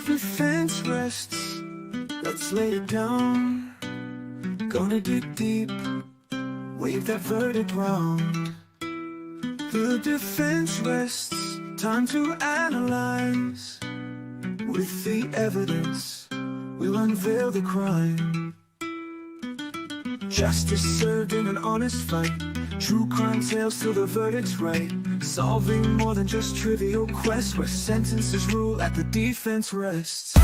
defense rests, let's lay it down. Gonna dig deep, wave that verdict round. The defense rests, time to analyze. With the evidence, we'll unveil the crime. Justice served in an honest fight. True crime tales till the verdict's right. Solving more than just trivial quests, where sentences rule at the defense rests.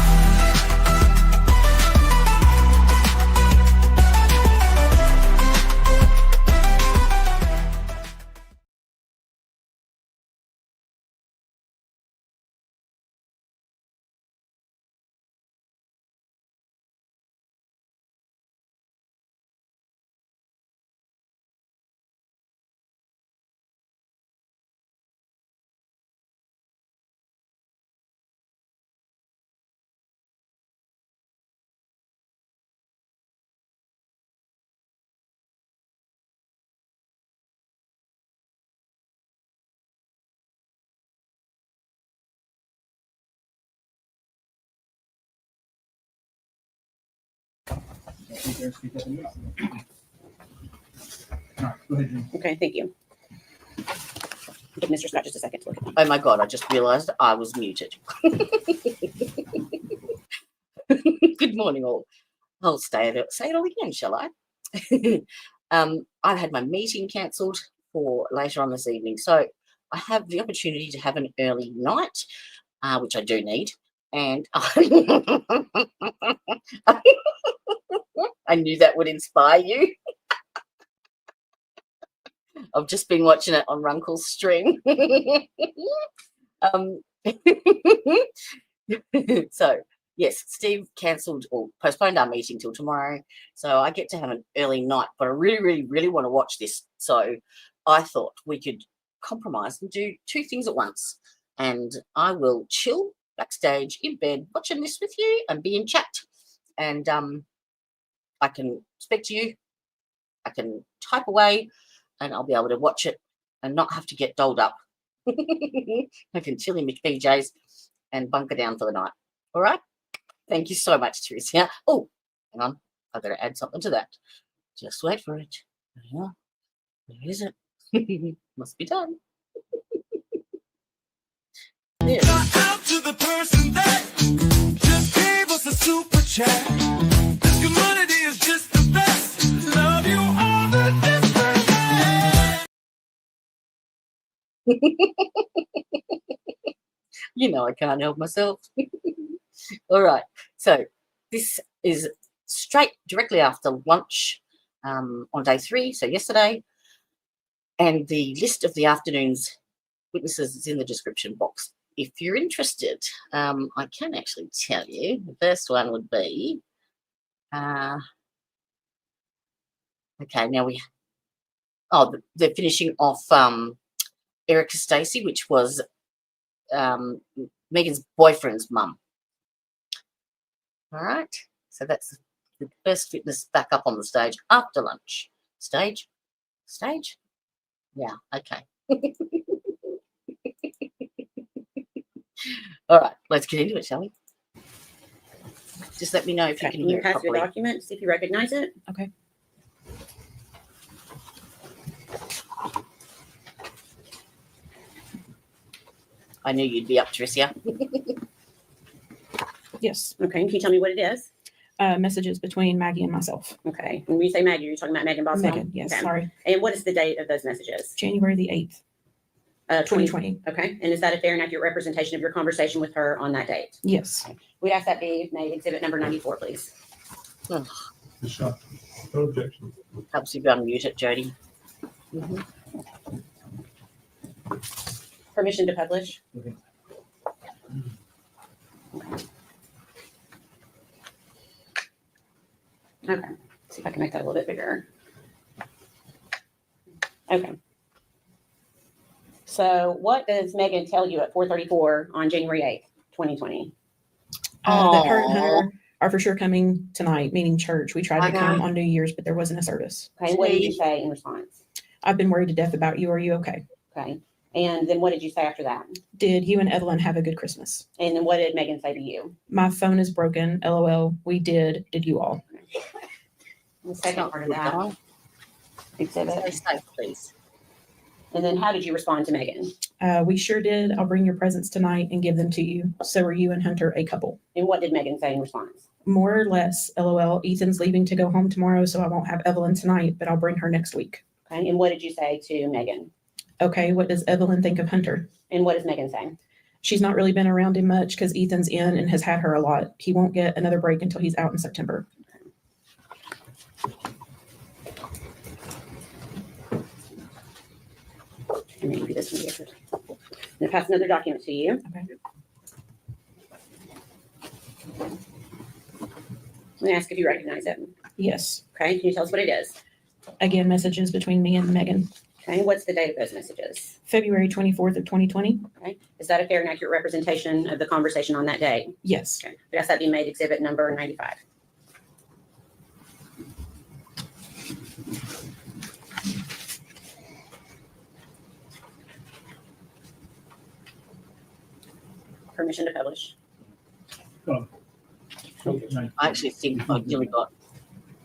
Okay, thank you. Give Mr. Scott just a second to look at me. Oh my God, I just realized I was muted. Good morning, all. I'll say it all again, shall I? I've had my meeting cancelled for later on this evening, so I have the opportunity to have an early night, which I do need, and I knew that would inspire you. I've just been watching it on Runkle's stream. So, yes, Steve cancelled or postponed our meeting till tomorrow. So I get to have an early night, but I really, really, really want to watch this. So I thought we could compromise and do two things at once. And I will chill backstage in bed watching this with you and be in chat. And I can speak to you. I can type away. And I'll be able to watch it and not have to get dolled up. I can chill in my PJs and bunker down for the night. All right? Thank you so much, Teresa. Oh, hang on. I've got to add something to that. Just wait for it. Where is it? Must be done. There. Out to the person that just gave us a super chat. This community is just the best. Love you all the best. You know I can't help myself. All right. So this is directly after lunch on day 3, so yesterday. And the list of the afternoon's witnesses is in the description box. If you're interested, I can actually tell you. The first one would be, okay, now they're finishing off Erica Stacy, which was Megan's boyfriend's mum. All right, so that's the first witness back up on the stage after lunch. Stage? Yeah, okay. All right, let's get into it, shall we? Just let me know if you can hear it pass properly. your document, see if you recognize it. Okay. I knew you'd be up, Tricia. Yes. Okay, can you tell me what it is? Messages between Maggie and myself. Okay, when you say Maggie, you're talking about Megan Boswell? Megan, yes, Okay. sorry. And what is the date of those messages? January the 8th, 2020. Okay, and is that a fair and accurate representation of your conversation with her on that date? Yes. We'd ask that be made exhibit number 94, please. Oh, No objection. helps you unmute it, Jody. Permission to publish? Okay. Okay, see if I can make that a little bit bigger. Okay. So what does Megan tell you at 4:34 on January 8th, 2020? That her and Aw. Hunter are for sure coming tonight, meaning church. We tried to Okay. come on New Year's, but there wasn't a service. Okay, what did you say in response? I've been worried to death about you. Are you okay? Okay, And then what did you say after that? Did you and Evelyn have a good Christmas? And then what did Megan say to you? My phone is broken. LOL. We did. Did you all? The second part of that exhibit. Stay safe, please. And then how did you respond to Megan? We sure did. I'll bring your presents tonight and give them to you. So are you and Hunter a couple? And what did Megan say in response? More or less. LOL. Ethan's leaving to go home tomorrow, so I won't have Evelyn tonight, but I'll bring her next week. Okay. And what did you say to Megan? Okay. What does Evelyn think of Hunter? And what does Megan say? She's not really been around him much because Ethan's in and has had her a lot. He won't get another break until he's out in September. And maybe this one here. I'm gonna pass another document to you. Okay. I'm gonna ask if you recognize it. Yes. Okay, can you tell us what it is? Again, messages between me and Megan. Okay, what's the date of those messages? February 24th of 2020. Okay, is that a fair and accurate representation of the conversation on that day? Yes. Okay, we ask that be made exhibit number 95. Permission to publish. I actually think I nearly got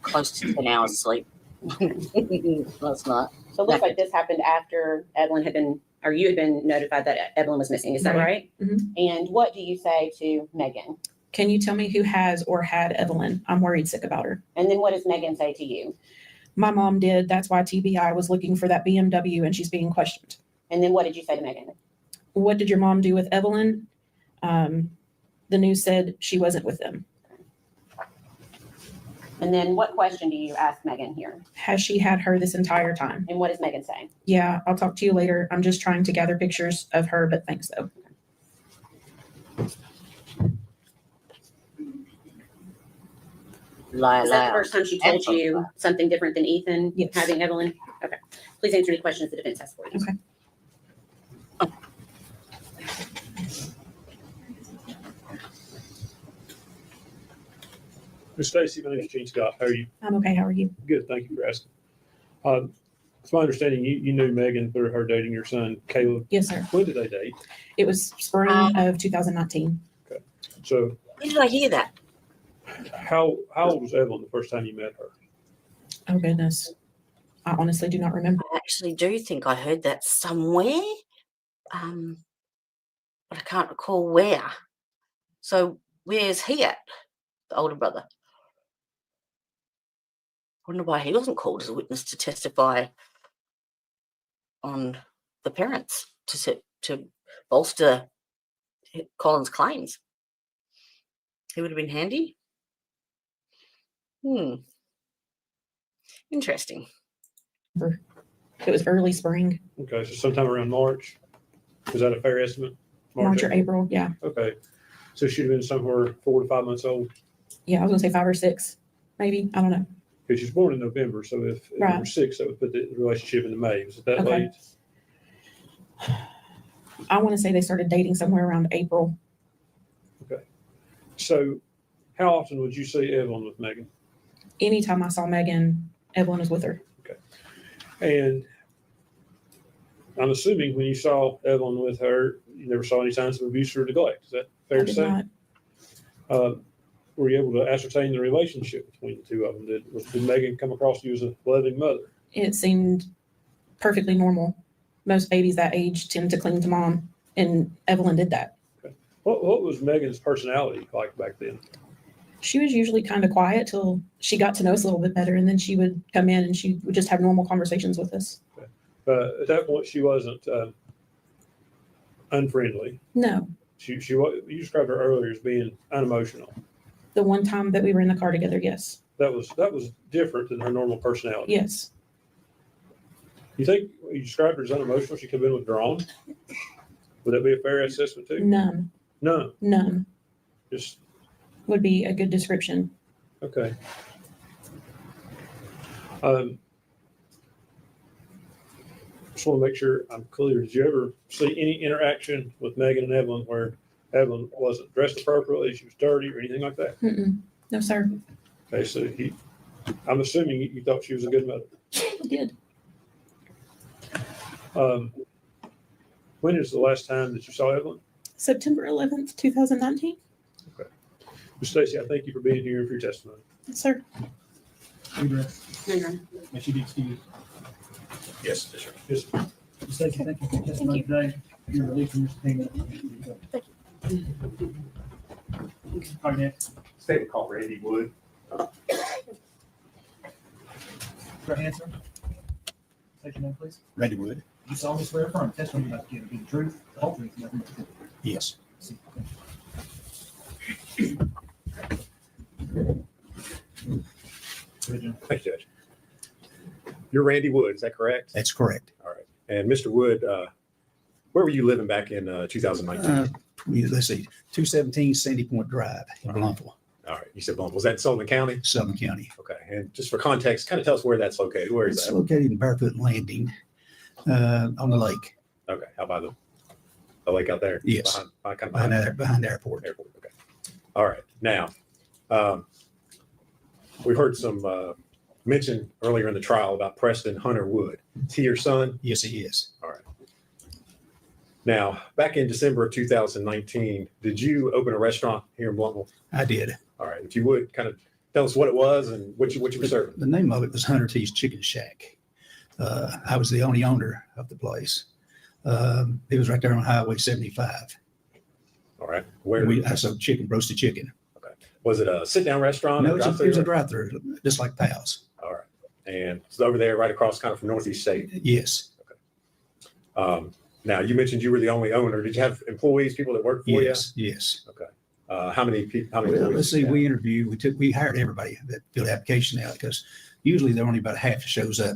close to 10 hours sleep last night. So it looks like this happened after Evelyn had been, or you had been notified that Evelyn was missing. Is that right? Mhm. And what do you say to Megan? Can you tell me who has or had Evelyn? I'm worried sick about her. And then what does Megan say to you? My mom did. That's why TBI was looking for that BMW and she's being questioned. And then what did you say to Megan? What did your mom do with Evelyn? The news said she wasn't with them. And then what question do you ask Megan here? Has she had her this entire time? And what does Megan say? Yeah, I'll talk to you later. I'm just trying to gather pictures of her, but thanks though. Lie Is that the loud. first time she told you something different than Ethan Yes. having Evelyn? Okay. Please answer any questions the defense has for you. Okay. Miss Stacy, my name is Gene Scott. How are you? I'm okay. How are you? Good, thank you for asking. It's my understanding you knew Megan through her dating your son, Caleb. Yes, sir. When did they date? It was spring of 2019. So Where did I hear that? how old was Evelyn the first time you met her? Oh goodness. I honestly do not remember. I actually do think I heard that somewhere, but I can't recall where. So where's he at, the older brother? I wonder why he wasn't called as a witness to testify on the parents to bolster Colin's claims. He would have been handy. Interesting. It was early spring, Okay, so sometime around March. Is that a fair estimate? March or April. Yeah. Okay, so she'd have been somewhere 4 to 5 months old. Yeah. I was gonna say 5 or 6, maybe. I don't know. Because she was born in November, so if you Right. were 6, that would put the relationship into May. Was it that Okay. late? I want to say they started dating somewhere around April. So how often would you see Evelyn with Megan? Anytime I saw Megan, Evelyn was with her. And I'm assuming when you saw Evelyn with her, you never saw any signs of abuse or neglect. Is that fair I to did say? not. Were you able to ascertain the relationship between the two of them? Did Megan come across you as a loving mother? It seemed perfectly normal. Most babies that age tend to cling to mom, and Evelyn did that. What was Megan's personality like back then? She was usually kind of quiet till she got to know us a little bit better, and then she would come in and she would just have normal conversations with us. At that point, she wasn't unfriendly. No, You described her earlier as being unemotional. the one time that we were in the car together, yes, That was different than her normal personality. yes. You think you described her as unemotional? She could have been withdrawn. Would that be a fair assessment too? None Just would be a good description. okay. Just want to make sure I'm clear. Did you ever see any interaction with Megan and Evelyn where Evelyn wasn't dressed appropriately, she was dirty, or anything like that? No, sir. Okay, so I'm assuming you thought she was a good mother. I did. When is the last time that you saw Evelyn? September 11th, 2019. Ms. Stacy, I thank you for being here and for your testimony. Yes, sir. May she be excused. Yes, sir. Ms. Stacy, thank you for your testimony today. You're released from your subpoena. Thank you. All right, next. State call Randy Wood. Your answer. State your name, please. Randy Wood? You solemnly swear or affirm the testimony you're about to give to be the truth, the whole truth, and nothing but the truth. Yes. Thank you. Thank you, Judge. You're Randy Wood, is that correct? That's correct. All right. And Mr. Wood, where were you living back in 2019? Let's see, 217 Sandy Point Drive in Blumpville, All right. You said Blumpville. Was that in Sullivan County? Sullivan County. Okay. And just for context, kind of tell us where that's located. Where is It's that? located in Barefoot Landing on the lake, Okay. How about the lake out there? Yes. Behind behind the airport. airport. Okay. All right. Now, we've heard some mention earlier in the trial about Preston Hunter Wood. Is he your son? Yes, he is. All right. Now, back in December of 2019, did you open a restaurant here in Blumpville? I did. All right. If you would kind of tell us what it was and what you were serving. The name of it was Hunter T's Chicken Shack. I was the only owner of the place. It was right there on Highway 75. All right. Where I sold chicken, roasted chicken. was it? A sit down restaurant? No, or it was drive-thru? a drive-through, just like Pal's. All right. And it's over there, right across, kind of from Northeast State. Yes, Now, you mentioned you were the only owner. Did you have employees, people that worked for yes, yes. you? Okay. How many people? How many? Well, employees let's did see, you have? we interviewed, we hired everybody that filled the application out because usually there only about half shows up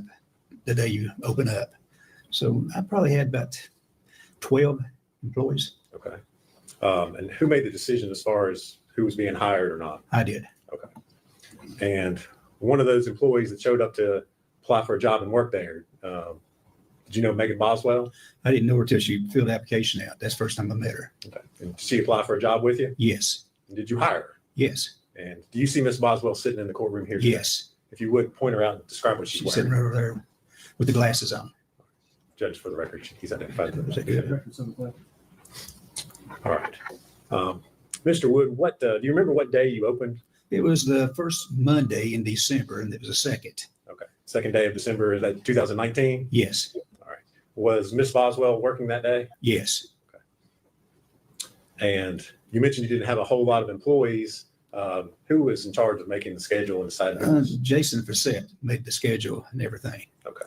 the day you open up. So I probably had about 12 employees. Okay. And who made the decision as far as who was being hired or not? I did. And one of those employees that showed up to apply for a job and work there, did you know Megan Boswell? I didn't know her till she filled the application out. That's the first time I met her. Okay. And did she apply for a job with you? Yes, And did you hire her? yes, And do you see Miss Boswell sitting in the courtroom here today? yes. If you would point her out and describe what she's She's sitting wearing. right over there with the glasses on. Judge, for the record, he's identified. Is that Yeah, good? records of the play. All right. Mr. Wood, what do you remember what day you opened? It was the first Monday in December and it was the second. Okay. Second day of December, is that 2019? Yes, Was Miss Boswell working that day? yes. And you mentioned you didn't have a whole lot of employees. Who was in charge of making the schedule and deciding? Jason Facette made the schedule and everything. Okay.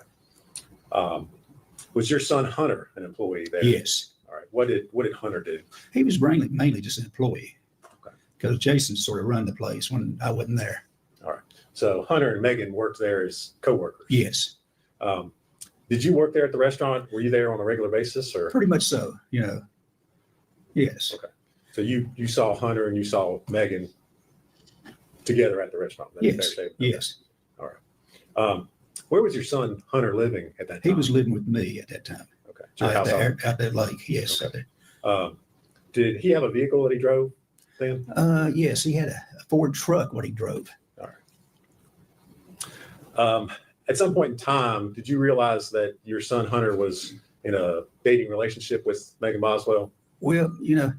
Was your son Hunter an employee there? Yes. All right. What did Hunter do? He was mainly just an employee Okay. because Jason sort of run the place when I wasn't there. So Hunter and Megan worked there as coworkers. Yes, Did you work there at the restaurant? Were you there on a regular basis, or pretty much so, you know. Yes, so you saw Hunter and you saw Megan together at the restaurant? That's yes, fair to say? yes. Where was your son Hunter living at that time? He was living with me at that time. Okay. At your house on- Out that lake, yes. Okay. Did he have a vehicle that he drove then? Yes, he had a Ford truck what he drove. At some point in time, did you realize that your son Hunter was in a dating relationship with Megan Boswell? Well, you know,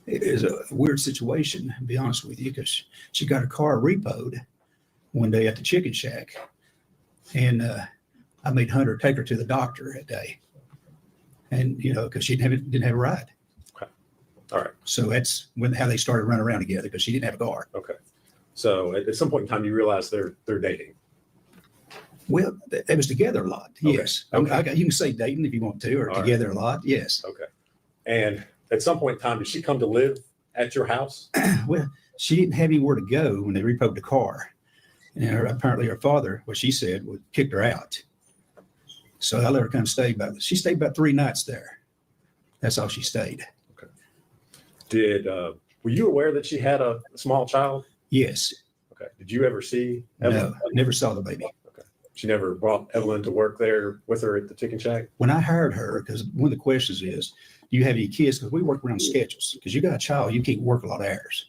it is a weird situation, to be honest with you, because she got her car repoed one day at the chicken shack. And I made Hunter take her to the doctor that day. And, you know, because she didn't have a ride. All right. So that's how they started running around together because she didn't have a car. Okay. So at some point in time, you realize they're dating. Well, they was together a lot. Okay. Yes. Okay. You can say dating if you want to, or All right. together a lot. Yes. Okay. And at some point in time, did she come to live at your house? Well, she didn't have anywhere to go when they repoed the car. And apparently her father, what she said, kicked her out. So I let her come stay she stayed about 3 nights there. That's all she stayed. Were you aware that she had a small child? Yes. Okay. Did you ever see Evelyn? No, never saw the baby. She never brought Evelyn to work there with her at the chicken shack? When I hired her, because one of the questions is, do you have any kids? Because we work around schedules. Because you got a child, you can't work a lot of hours.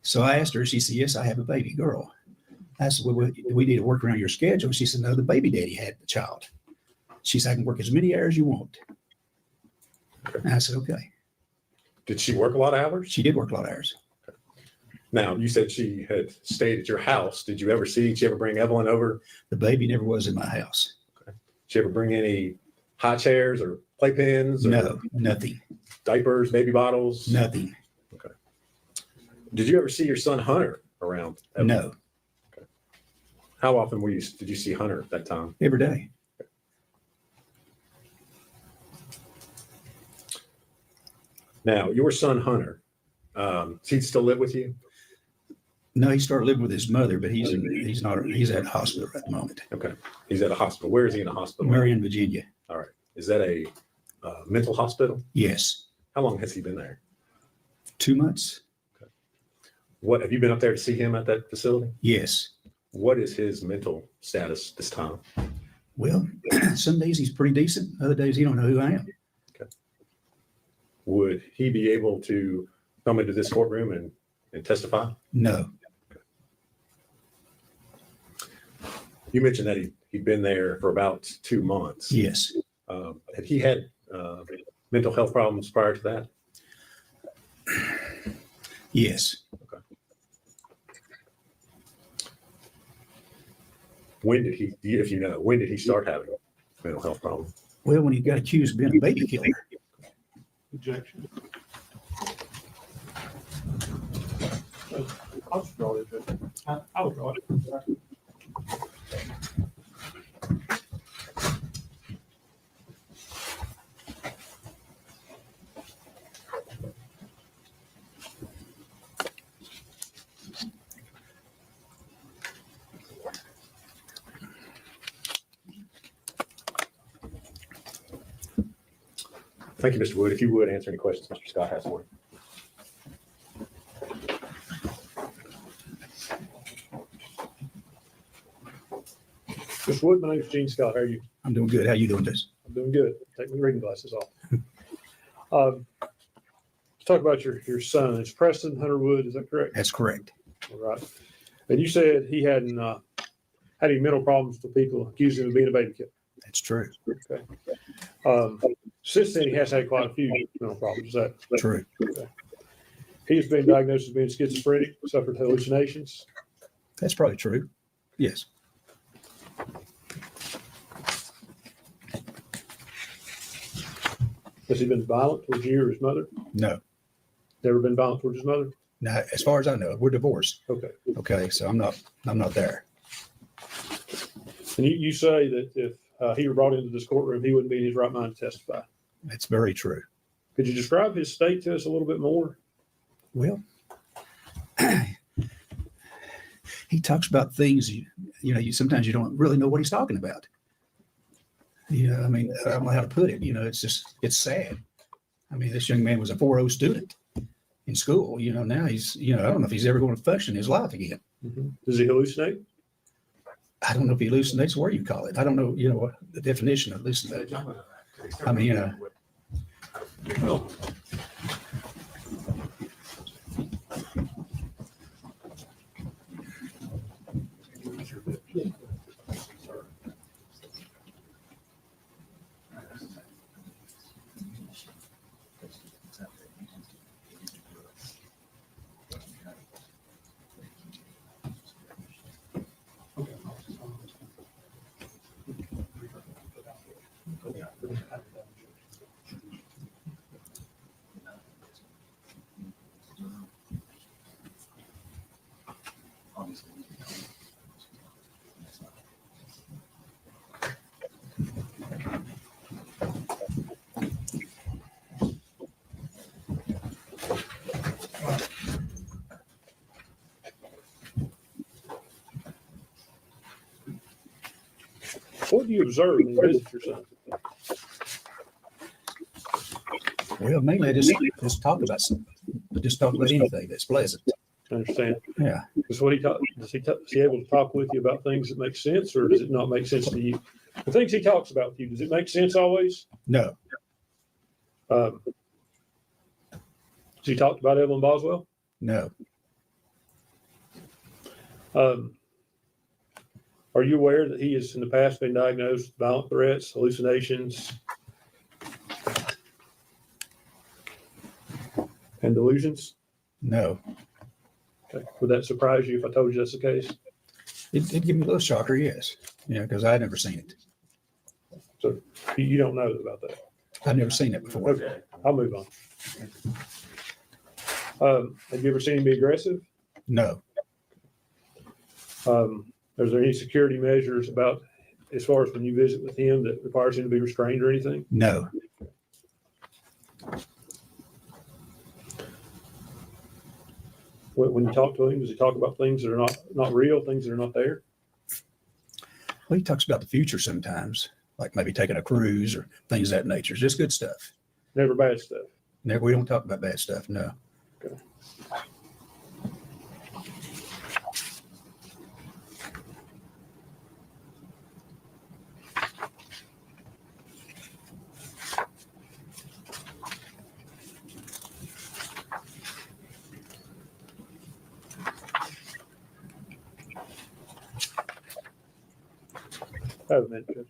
So I asked her, she said, yes, I have a baby girl. I said, well, we need to work around your schedule. She said, no, the baby daddy had the child. She said, I can work as many hours as you want. And I said, okay. Did she work a lot of hours? She did work a lot of hours. Now, you said she had stayed at your house. Did you ever bring Evelyn over? The baby never was in my house. Did she ever bring any high chairs or playpens? Or No, nothing, diapers, baby bottles? nothing. Did you ever see your son Hunter around? Evelyn? No, How often did you see Hunter at that time? every day. Now, your son Hunter, does he still live with you? No, he started living with his mother, but he's at the hospital at the moment. Okay. He's at a hospital. Where is he in a hospital? Marion, Virginia. All right. Is that a mental hospital? Yes, How long has he been there? 2 months. What have you been up there to see him at that facility? Yes. What is his mental status this time? Well, some days he's pretty decent. Other days he don't know who I am. Would he be able to come into this courtroom and testify? No, You mentioned that he'd been there for about 2 months. yes. Had he had mental health problems prior to that? Yes. When did he start having mental health problems? Well, when he got accused of being a baby killer. Objection. I'll just draw it. I'll draw it. Thank you, Mr. Wood. If you would answer any questions Mr. Scott has for you. Mr. Wood, my name is Gene Scott. How are you? I'm doing good. How you doing this? I'm doing good. Take my reading glasses off. Let's talk about your son. It's Preston Hunter Wood. Is that correct? That's correct. All right. And you said he hadn't had any mental problems with people accusing him of being a baby killer. That's true. Okay. Since then, he has had quite a few mental problems. Is that True. Okay. He's been diagnosed as being schizophrenic, suffered hallucinations. That's probably true. Yes. Has he been violent towards you or his mother? No. Never been violent towards his mother? Now, as far as I know, we're divorced. Okay. Okay, so I'm not there. And you say that if he were brought into this courtroom, he wouldn't be in his right mind to testify. That's very true. Could you describe his state to us a little bit more? Well, he talks about things you sometimes you don't really know what he's talking about. I mean, I don't know how to put it. It's sad. I mean, this young man was a 4.0 student in school. Now he's, I don't know if he's ever going to function in his life again. Does he hallucinate? I don't know if he hallucinates, what you call it. I don't know, what the definition of hallucinate. I mean, What do you observe when you visit your son? well, mainly I just talk about anything that's pleasant. I understand. Yeah. Is he able to talk with you about things that make sense, or does it not make sense to you? The things he talks about with you, does it make sense always? No. Has he talked about Evelyn Boswell? No. Are you aware that he has in the past been diagnosed with violent threats, hallucinations? And delusions? No. Okay. Would that surprise you if I told you that's the case? It'd give me a little shocker, yes. You know, because I'd never seen it. So you don't know about that? I've never seen it before. Okay, I'll move on. Have you ever seen him be aggressive? No. Is there any security measures about, as far as when you visit with him, that requires him to be restrained or anything? No. When you talk to him, does he talk about things that are not real, things that are not there? Well, he talks about the future sometimes, like maybe taking a cruise or things of that nature. Just good stuff. Never bad stuff. Never, we don't talk about bad stuff. No. Okay. Have a minute, Judge.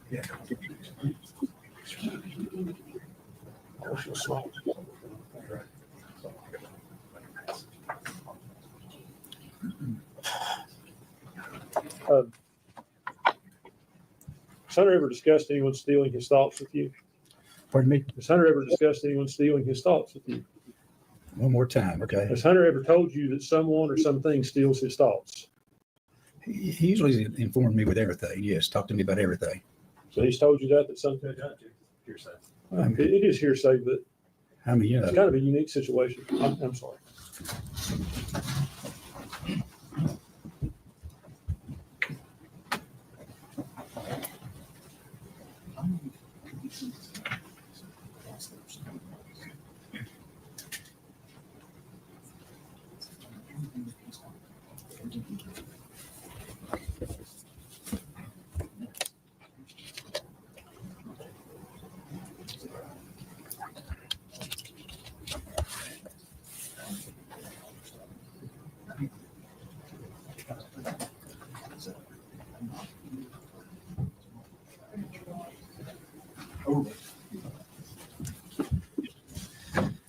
Yeah. Has Hunter ever discussed anyone stealing his thoughts with you? Pardon me? Has Hunter ever discussed anyone stealing his thoughts with you? One more time, okay? Has Hunter ever told you that someone or something steals his thoughts? He usually informed me with everything. Yes, talk to me about everything. So he's told you that something, Hearsay. it is hearsay, but I mean, it's kind of a unique situation. I'm sorry.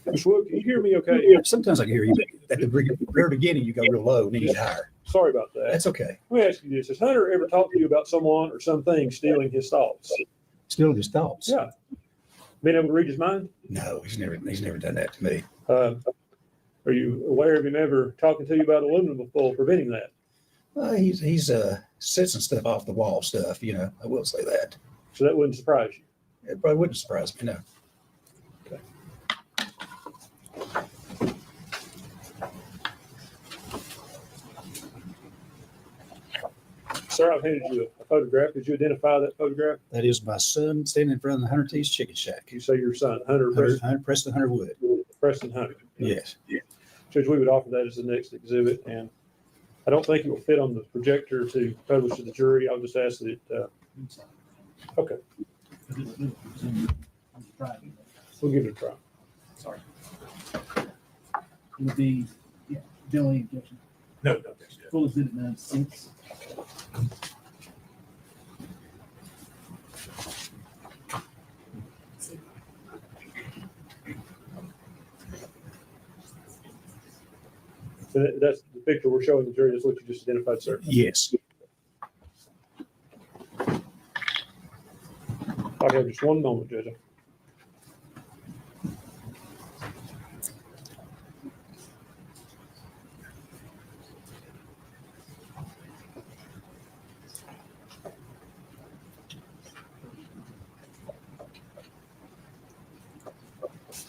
Mr. Wood, can you hear me okay? sometimes I can hear you. At the very beginning, you go real low and then you get higher. Sorry about that. That's okay. Let me ask you this. Has Hunter ever talked to you about someone or something stealing his thoughts? Still his thoughts. Yeah. Been able to read his mind? No, he's never done that to me. Are you aware of him ever talking to you about aluminum foil preventing that? He's said some stuff off the wall stuff, you know. I will say that. So that wouldn't surprise you. It probably wouldn't surprise me, no. Sir, I've handed you a photograph. Did you identify that photograph? That is my son standing in front of the Hunter T's Chicken Shack. You say your son, Hunter Preston Hunter Wood. Preston Hunter. Yes. Judge, we would offer that as the next exhibit, and I don't think it will fit on the projector to publish to the jury. I'll just ask that it, okay, we'll give it a try. Sorry. It would be, yeah, the only objection. No. Full exhibit 96. So that's the picture we're showing the jury. That's what you just identified, sir. Yes. I have just one moment, Judge.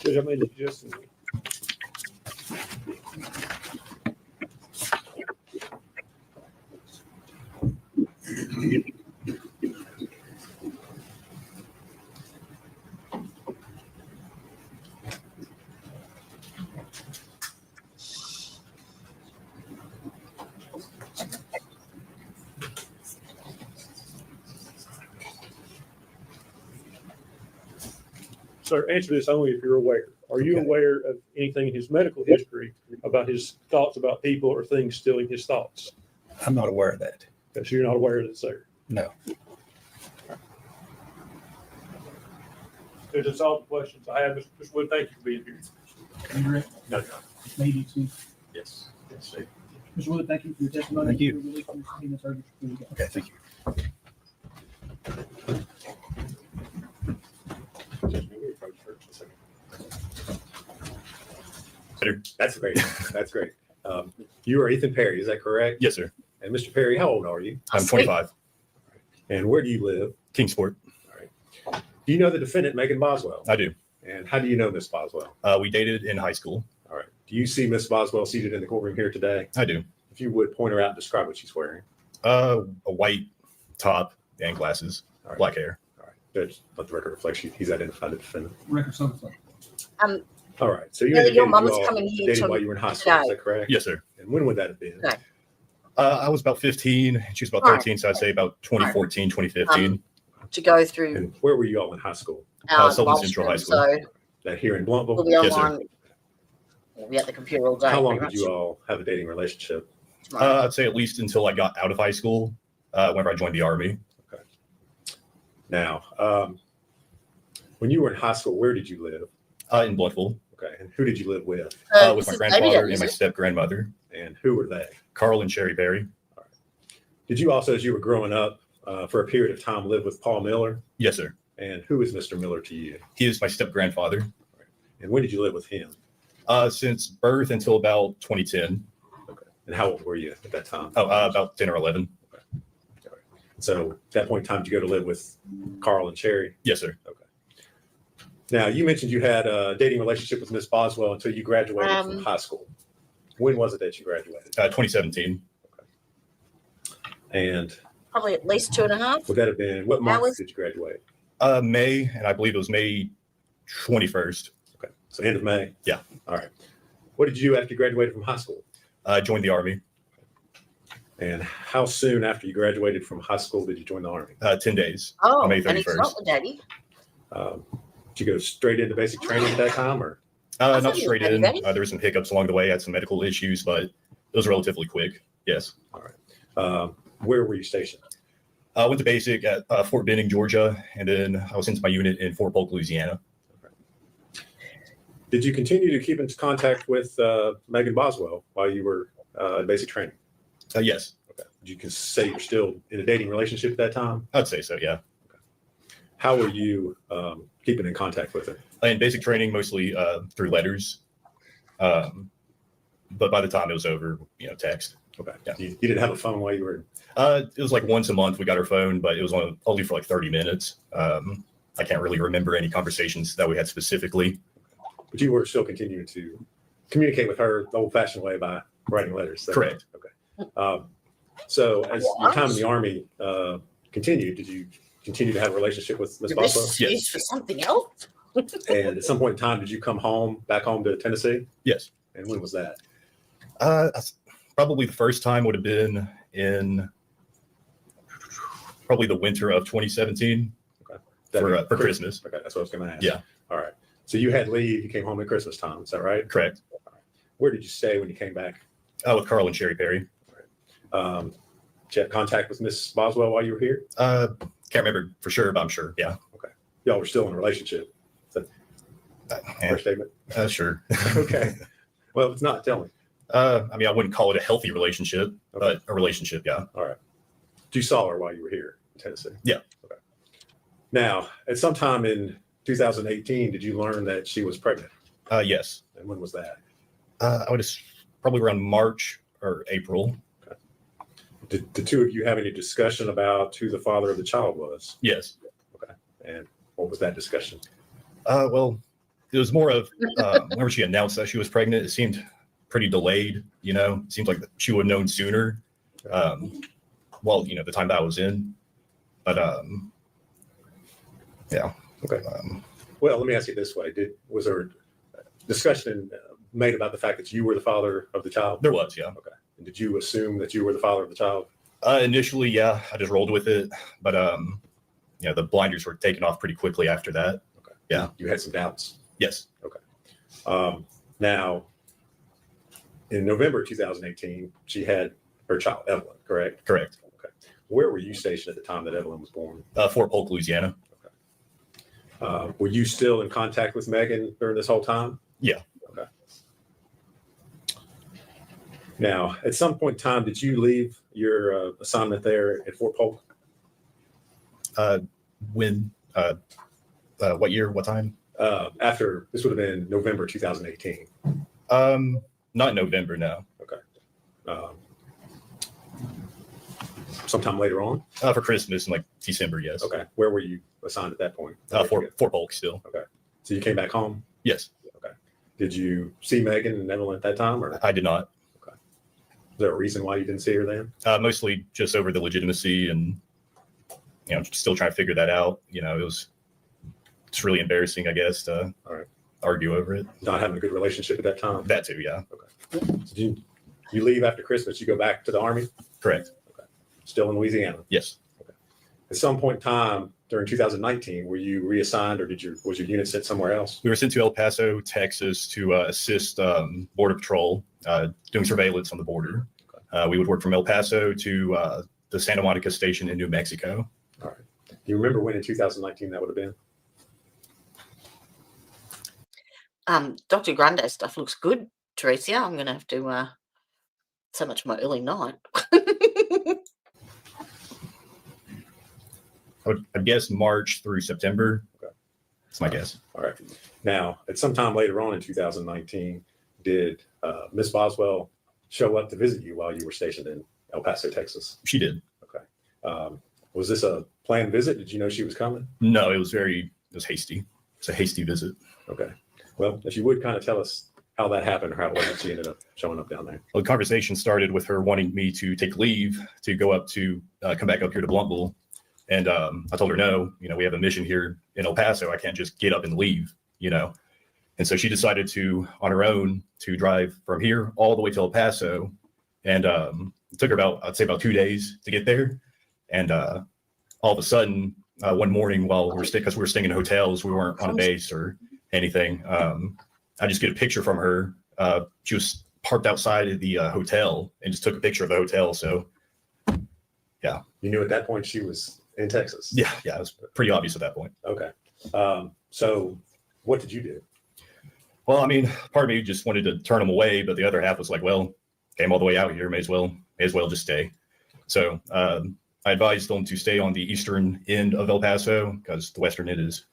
Judge, I made a suggestion. Sir, answer this only if you're aware. Are you Okay. aware of anything in his medical history about his thoughts about people or things stealing his thoughts? I'm not aware of that. Okay, so you're not aware that it's there. No. That's all the questions I have. Mr. Wood, thank you for being here. You agree? No, Maybe too. yes. Yes. Mr. Wood, thank you for your testimony. Thank you. You're released from your subpoena, sir. Here we go. Okay, thank you. That's great. That's great. You are Ethan Perry, is that correct? Yes, sir. And Mr. Perry, how old are you? I'm 25. And where do you live? Kingsport. Do you know the defendant, Megan Boswell? I do. And how do you know Miss Boswell? We dated in high school. All right. Do you see Miss Boswell seated in the courtroom here today? I do. If you would point her out and describe what she's wearing. A white top and glasses, All right. black hair. All right. Judge, let the record reflect he's identified the defendant. Record so reflect. All right. So you Your indicated mum you was all coming here dated to while you were in high school, is that correct? Yes, sir. And when would that have been? Okay. I was about 15. And she was about All right. 13. So I'd say about 2014, 2015. To go through And where were you all in high school? Sullivan live Central High stream, School. So That here in we'll Bluntville? be Yes, sir. online. We'll be at the computer all day. How long pretty did you much. all have a dating relationship? I'd say at least until I got out of high school, whenever I joined the Army. Now, when you were in high school, where did you live? In Bloodful, Okay. And who did you live with? with this my is grandfather David, and my isn't it? step grandmother, And who were they? Carl and Sherry Berry. Did you also, as you were growing up, for a period of time, live with Paul Miller? Yes, sir. And who is Mr. Miller to you? He is my step grandfather. And when did you live with him? Since birth until about 2010. And how old were you at that time? About 10 or 11. So at that point in time, did you go to live with Carl and Sherry? Yes, sir. Now, you mentioned you had a dating relationship with Miss Boswell until you graduated from high school. When was it that you graduated? 2017. And Probably at least 2.5. would that have been, what month was- did you graduate? May, and I believe it was May 21st. Okay. So end of May? Yeah. All right. What did you do after you graduated from high school? I joined the Army. And how soon after you graduated from high school did you join the Army? 10 days. Oh, May and it's 31st. not the daddy. Did you go straight into basic training at that time, or? I Not thought you were straight in. ready. There were some hiccups along the way. I had some medical issues, but it was relatively quick. Yes. Where were you stationed? I went to basic at Fort Benning, Georgia, and then I was into my unit in Fort Polk, Louisiana. Did you continue to keep in contact with Megan Boswell while you were in basic training? Yes, Okay. Did you say you're still in a dating relationship at that time? I'd say so, yeah. How were you keeping in contact with her? In basic training, mostly through letters. But by the time it was over, text. Okay. Yeah. You didn't have a phone while you were. It was like once a month we got our phone, but it was only for like 30 minutes. I can't really remember any conversations that we had specifically. But you were still continuing to communicate with her the old-fashioned way by writing letters. Is that Correct. right? Okay. So as your time in the Army continued, did you continue to have a relationship with Miss Your Boswell? best Yes. excuse for something else. And at some point in time, did you come back home to Tennessee? Yes. And when was that? Probably the first time would have been in probably the winter of 2017 for Christmas. Okay, that's what I was going to ask. Yeah. All right. So you had leave. You came home at Christmas time. Is that right? Correct. Where did you stay when you came back? With Carl and Sherry Perry. Did you have contact with Miss Boswell while you were here? Can't remember for sure, but I'm sure. Yeah. Y'all were still in a relationship. First statement. Sure. Okay. Well, it's not. Tell me. I wouldn't call it a healthy relationship, but a relationship. Yeah. All right. You saw her while you were here in Tennessee? Yeah. Okay. Now, at some time in 2018, did you learn that she was pregnant? Yes. And when was that? I would have probably around March or April. Did the two of you have any discussion about who the father of the child was? Yes. And what was that discussion? Well, it was more of whenever she announced that she was pregnant, it seemed pretty delayed. It seems like she would have known sooner. The time that I was in. But yeah. Okay. Well, let me ask you this way: was there discussion made about the fact that you were the father of the child? There was, yeah. Okay. And did you assume that you were the father of the child? Initially, yeah, I just rolled with it, but the blinders were taken off pretty quickly after that. Okay. Yeah. You had some doubts. Yes. Now, in November 2018, she had her child, Evelyn, correct? Correct. Okay. Where were you stationed at the time that Evelyn was born? Fort Polk, Louisiana. Were you still in contact with Megan during this whole time? Yeah. Okay. Now, at some point in time, did you leave your assignment there at Fort Polk? When? What year? What time? After, this would have been November 2018. Not in November, no. Okay. Sometime later on? For Christmas in like December, yes. Okay. Where were you assigned at that point? Fort Polk still. Okay. So you came back home? Yes. Okay. Did you see Megan and Evelyn at that time, or? I did not. Okay. Is there a reason why you didn't see her then? Mostly just over the legitimacy and, still trying to figure that out. It's really embarrassing, I guess, to argue over it. Not having a good relationship at that time? That too, yeah. Okay. So you leave after Christmas, you go back to the Army? Correct. Okay. Still in Louisiana? Yes. Okay. At some point in time during 2019, were you reassigned, or was your unit sent somewhere else? We were sent to El Paso, Texas to assist Border Patrol doing surveillance on the border. We would work from El Paso to the Santa Monica station in New Mexico. All right. Do you remember when in 2019 that would have been? Dr. Grande's stuff looks good, Teresa. I'm going to have to so much my early night. I guess March through September. Okay. That's my guess. All right. Now, at some time later on in 2019, did Miss Boswell show up to visit you while you were stationed in El Paso, Texas? She did. Okay. Was this a planned visit? Did you know she was coming? No, it was hasty. It's a hasty visit. Okay. Well, if you would kind of tell us how that happened, or how it was that she ended up showing up down there. Well, the conversation started with her wanting me to take leave to go up to come back up here to Bluntville. And I told her, no, we have a mission here in El Paso. I can't just get up and leave, And so she decided on her own to drive from here all the way to El Paso. And it took her I'd say about 2 days to get there. And all of a sudden, one morning while because we were staying in hotels, we weren't on a base or anything. I just get a picture from her. She was parked outside of the hotel and just took a picture of the hotel. So, yeah. You knew at that point she was in Texas? Yeah, it was pretty obvious at that point. Okay. So what did you do? Well, part of me just wanted to turn them away, but the other half was like, well, came all the way out here, may as well just stay. So I advised them to stay on the eastern end of El Paso because the western end is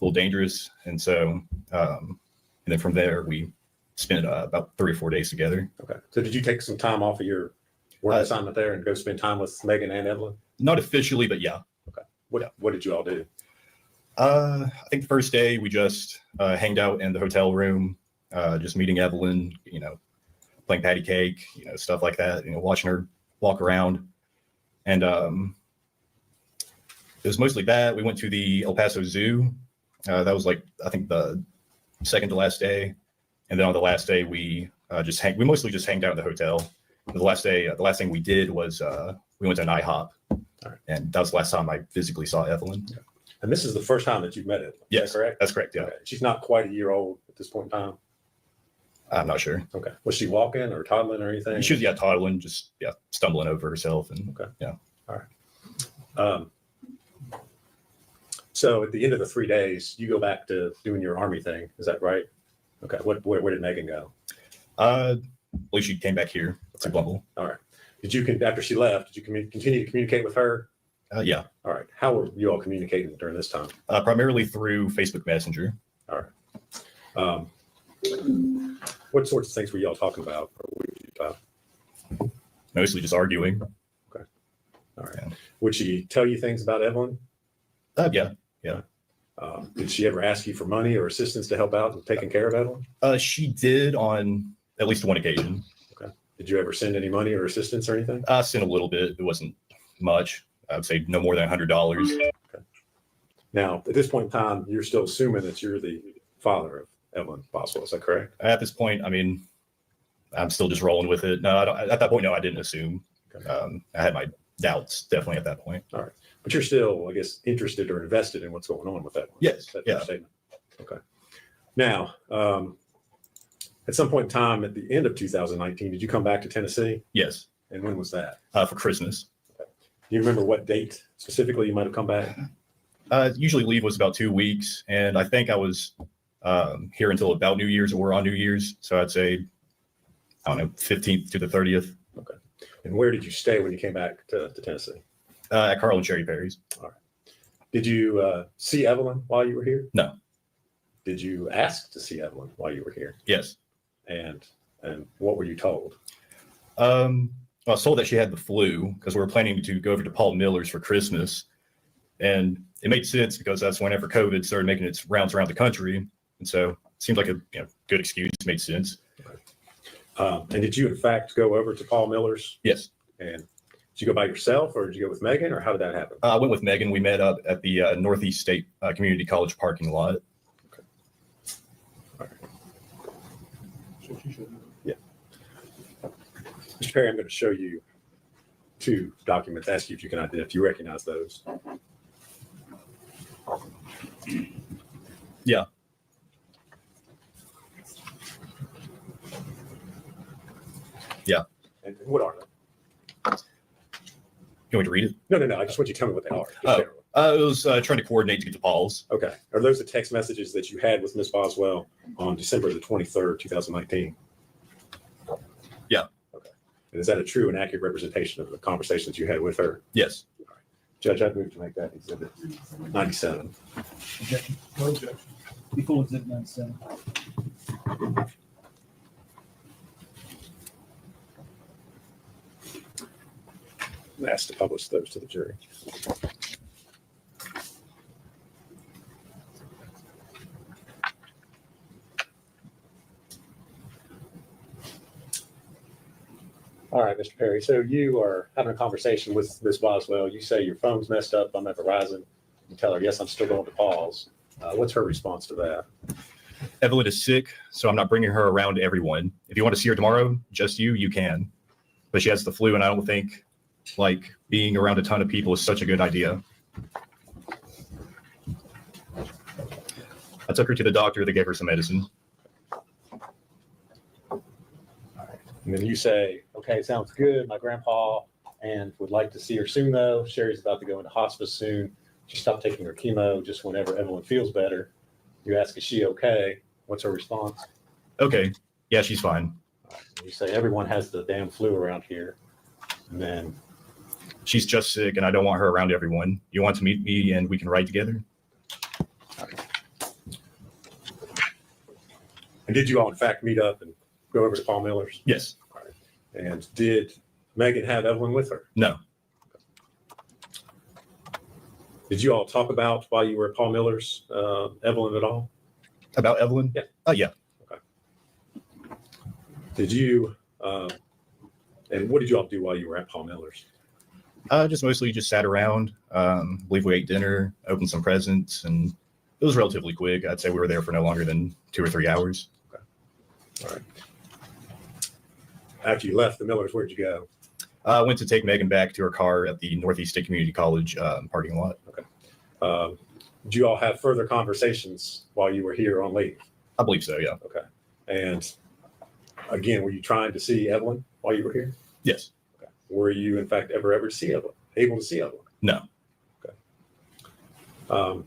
a little dangerous. And so, and then from there, we spent about 3 or 4 days together. Okay. So did you take some time off of your work assignment there and go spend time with Megan and Evelyn? Not officially, but yeah. Okay. What did you all do? I think the first day we just hanged out in the hotel room, just meeting Evelyn, playing patty cake, stuff like that, watching her walk around. And it was mostly that. We went to the El Paso Zoo. That was I think the second to last day. And then on the last day, we mostly just hanged out in the hotel. The last thing we did was we went to an IHOP. All right. And that was the last time I physically saw Evelyn. Okay. And this is the first time that you've met Evelyn? Yes, is that correct? That's correct, yeah. Okay. She's not quite a year old at this point in time? I'm not sure. Okay. Was she walking or toddling or anything? She was, toddling, just, stumbling over herself. And okay. Yeah. All right. So at the end of the 3 days, you go back to doing your Army thing. Is that right? Okay. Where did Megan go? I believe she came back here to Bluntville. All right. After she left, did you continue to communicate with her? Yeah. All right. How were you all communicating during this time? Primarily through Facebook Messenger. All right. What sorts of things were y'all talking about? Mostly just arguing. Okay. All right. Yeah. Would she tell you things about Evelyn? Yeah. Did she ever ask you for money or assistance to help out with taking care of Evelyn? She did on at least one occasion. Okay. Did you ever send any money or assistance or anything? I sent a little bit. It wasn't much. I would say no more than $100. Okay. Now, at this point in time, you're still assuming that you're the father of Evelyn Boswell. Is that correct? At this point, I'm still just rolling with it. No, at that point, no, I didn't assume. Okay. I had my doubts definitely at that point. All right. But you're still, I guess, interested or invested in what's going on with Evelyn. Yes. That's your statement. Okay. Now, At some point in time at the end of 2019, did you come back to Tennessee? Yes, And when was that? for Christmas. Do you remember what date specifically you might have come back? Usually leave was about 2 weeks, and I think I was here until about New Year's or on New Year's. So I'd say, I don't know, 15th to the 30th. Okay. And where did you stay when you came back to Tennessee? At Carl and Sherry Perry's. All right. Did you see Evelyn while you were here? No. Did you ask to see Evelyn while you were here? Yes. And what were you told? I was told that she had the flu because we were planning to go over to Paul Miller's for Christmas. And it made sense because that's whenever COVID started making its rounds around the country. And so it seemed like a good excuse. It made sense. Okay. And did you, in fact, go over to Paul Miller's? Yes. And did you go by yourself or did you go with Megan or how did that happen? I went with Megan. We met up at the Northeast State Community College parking lot. Okay. All right. So she should. Mr. Perry, I'm going to show you 2 documents, ask you if you can identify, if you recognize those. Yeah. Yeah. And what are they? You want me to read it? No. I just want you to tell me what they are. Just generally. I was trying to coordinate to get to Paul's. Okay. Are those the text messages that you had with Ms. Boswell on December the 23rd, 2019? Yeah. Okay. And is that a true and accurate representation of the conversations you had with her? Yes. Judge, I'd move to make that exhibit 97. Objection. No objection. Before exhibit 97. I'm asked to publish those to the jury. All right, Mr. Perry. So you are having a conversation with Ms. Boswell. You say your phone's messed up. I'm at Verizon. You tell her, yes, I'm still going to Paul's. What's her response to that? Evelyn is sick, so I'm not bringing her around to everyone. If you want to see her tomorrow, just you can. But she has the flu, and I don't think like being around a ton of people is such a good idea. I took her to the doctor. They gave her some medicine. And then you say, okay, sounds good. My grandpa and would like to see her soon, though. Sherry's about to go into hospice soon. She stopped taking her chemo just whenever Evelyn feels better. You ask, is she okay? What's her response? Okay. Yeah, she's fine. You say, everyone has the damn flu around here. And then She's just sick, and I don't want her around everyone. You want to meet me, and we can ride together? And did you all, in fact, meet up and go over to Paul Miller's? Yes. All right. And did Megan have Evelyn with her? No. Did you all talk about while you were at Paul Miller's, Evelyn at all? About Evelyn? Yeah. Yeah. Okay. Did you, and what did you all do while you were at Paul Miller's? Just mostly just sat around. Believe we ate dinner, opened some presents, and it was relatively quick. I'd say we were there for no longer than 2 or 3 hours. Okay. All right. After you left the Millers, where'd you go? I went to take Megan back to her car at the Northeast State Community College parking lot. Did you all have further conversations while you were here on leave? I believe so, yeah. Okay. And again, were you trying to see Evelyn while you were here? Yes. Okay. Were you, in fact, ever to see Evelyn? Able to see Evelyn? No. Okay.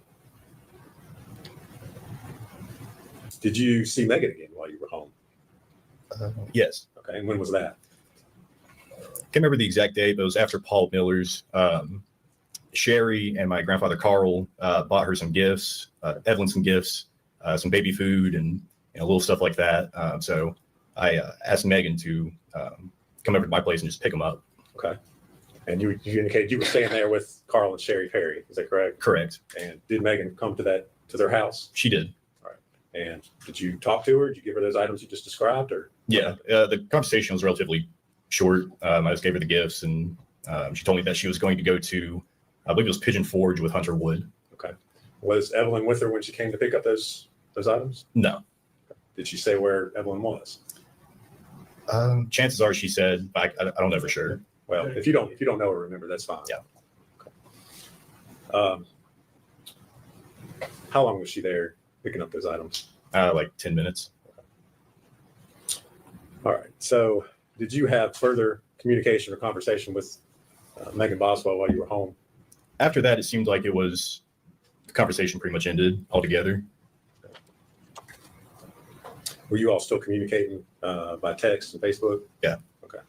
Did you see Megan again while you were home? Yes. Okay. And when was that? Can't remember the exact date, but it was after Paul Miller's. Sherry and my grandfather Carl bought her some gifts, Evelyn some gifts, some baby food, and little stuff like that. So I asked Megan to come over to my place and just pick them up. Okay. And you indicated you were staying there with Carl and Sherry Perry. Is that correct? Correct. And did Megan come to their house? She did. All right. And did you talk to her? Did you give her those items you just described? Or Yeah. The conversation was relatively short. I just gave her the gifts, and she told me that she was going to go to, I believe it was Pigeon Forge with Hunter Wood. Okay. Was Evelyn with her when she came to pick up those items? No. Did she say where Evelyn was? Chances are she said, but I don't know for sure. Well, if you don't know her, remember, that's fine. Yeah. Okay. How long was she there picking up those items? Like 10 minutes. All right. So did you have further communication or conversation with Megan Boswell while you were home? After that, it seemed like the conversation pretty much ended altogether. Were you all still communicating by text and Facebook? Yeah. Okay.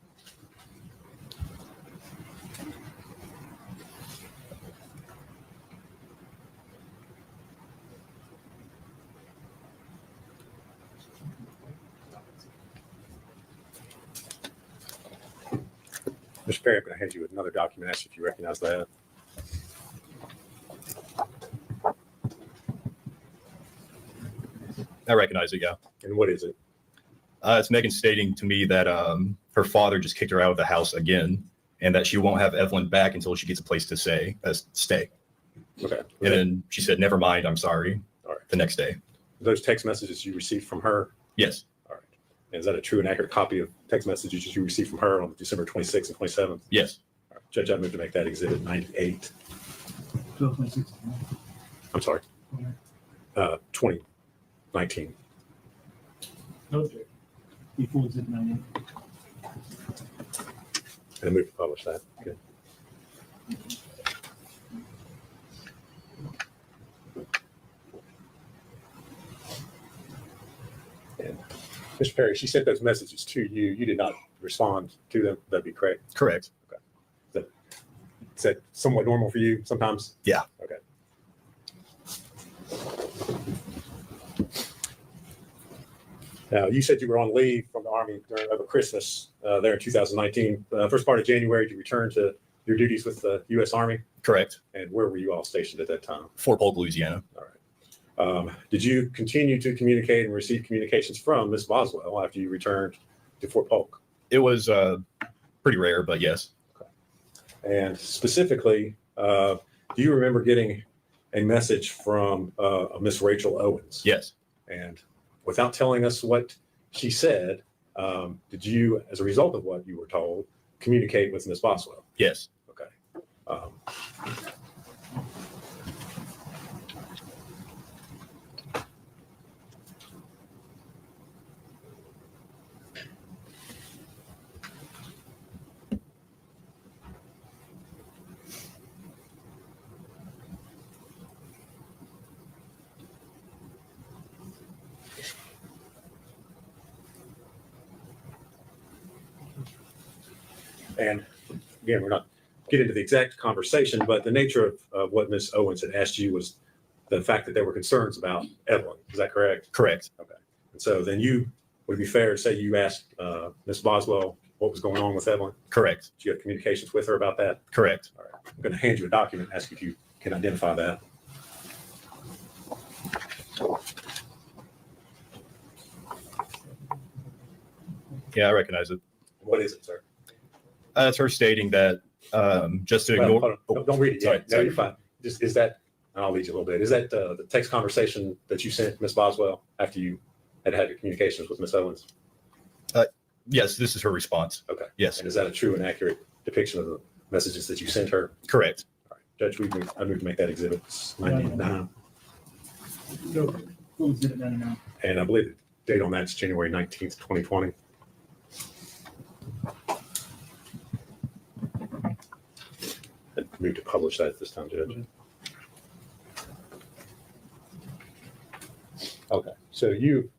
Mr. Perry, I'm going to hand you another document, ask you if you recognize that. I recognize it, yeah. And what is it? It's Megan stating to me that her father just kicked her out of the house again, and that she won't have Evelyn back until she gets a place to stay. Okay. And then she said, "Never mind, I'm sorry." All right. The next day. Those text messages you received from her? Yes. All right. And is that a true and accurate copy of text messages you received from her on December 26th and 27th? Yes. All right. Judge, I move to make that exhibit 98. 12/26. I'm sorry. 2019. Okay. Before exhibit 98. And I move to publish that. Good. And Mr. Perry, she sent those messages to you. You did not respond to them. That'd be correct. Correct. Is that somewhat normal for you sometimes? Yeah. Okay. Now, you said you were on leave from the Army over Christmas there in 2019. First part of January, did you return to your duties with the U.S. Army? Correct. And where were you all stationed at that time? Fort Polk, Louisiana. All right. Did you continue to communicate and receive communications from Ms. Boswell after you returned to Fort Polk? It was pretty rare, but yes. And specifically, do you remember getting a message from Miss Rachel Owens? Yes. And without telling us what she said, did you, as a result of what you were told, communicate with Ms. Boswell? Yes. Okay. And again, we're not getting into the exact conversation, but the nature of what Ms. Owens had asked you was the fact that there were concerns about Evelyn. Is that correct? Correct. Okay. And so then would it be fair to say you asked Ms. Boswell what was going on with Evelyn? Correct. Did you have communications with her about that? Correct. All right. I'm going to hand you a document, ask if you can identify that. Yeah, I recognize it. What is it, sir? It's her stating that just to Well, ignore. hold on. Don't read it Sorry, yet. No, sorry. you're fine. Is that, and I'll lead you a little bit. Is that the text conversation that you sent Ms. Boswell after you had your communications with Ms. Owens? Yes, this is her response. Okay. Yes. And is that a true and accurate depiction of the messages that you sent her? Correct. All right. Judge, I move to make that exhibit 99. Go. Full exhibit 99. And I believe the date on that is January 19th, 2020. I move to publish that at this time, Judge. Okay. So you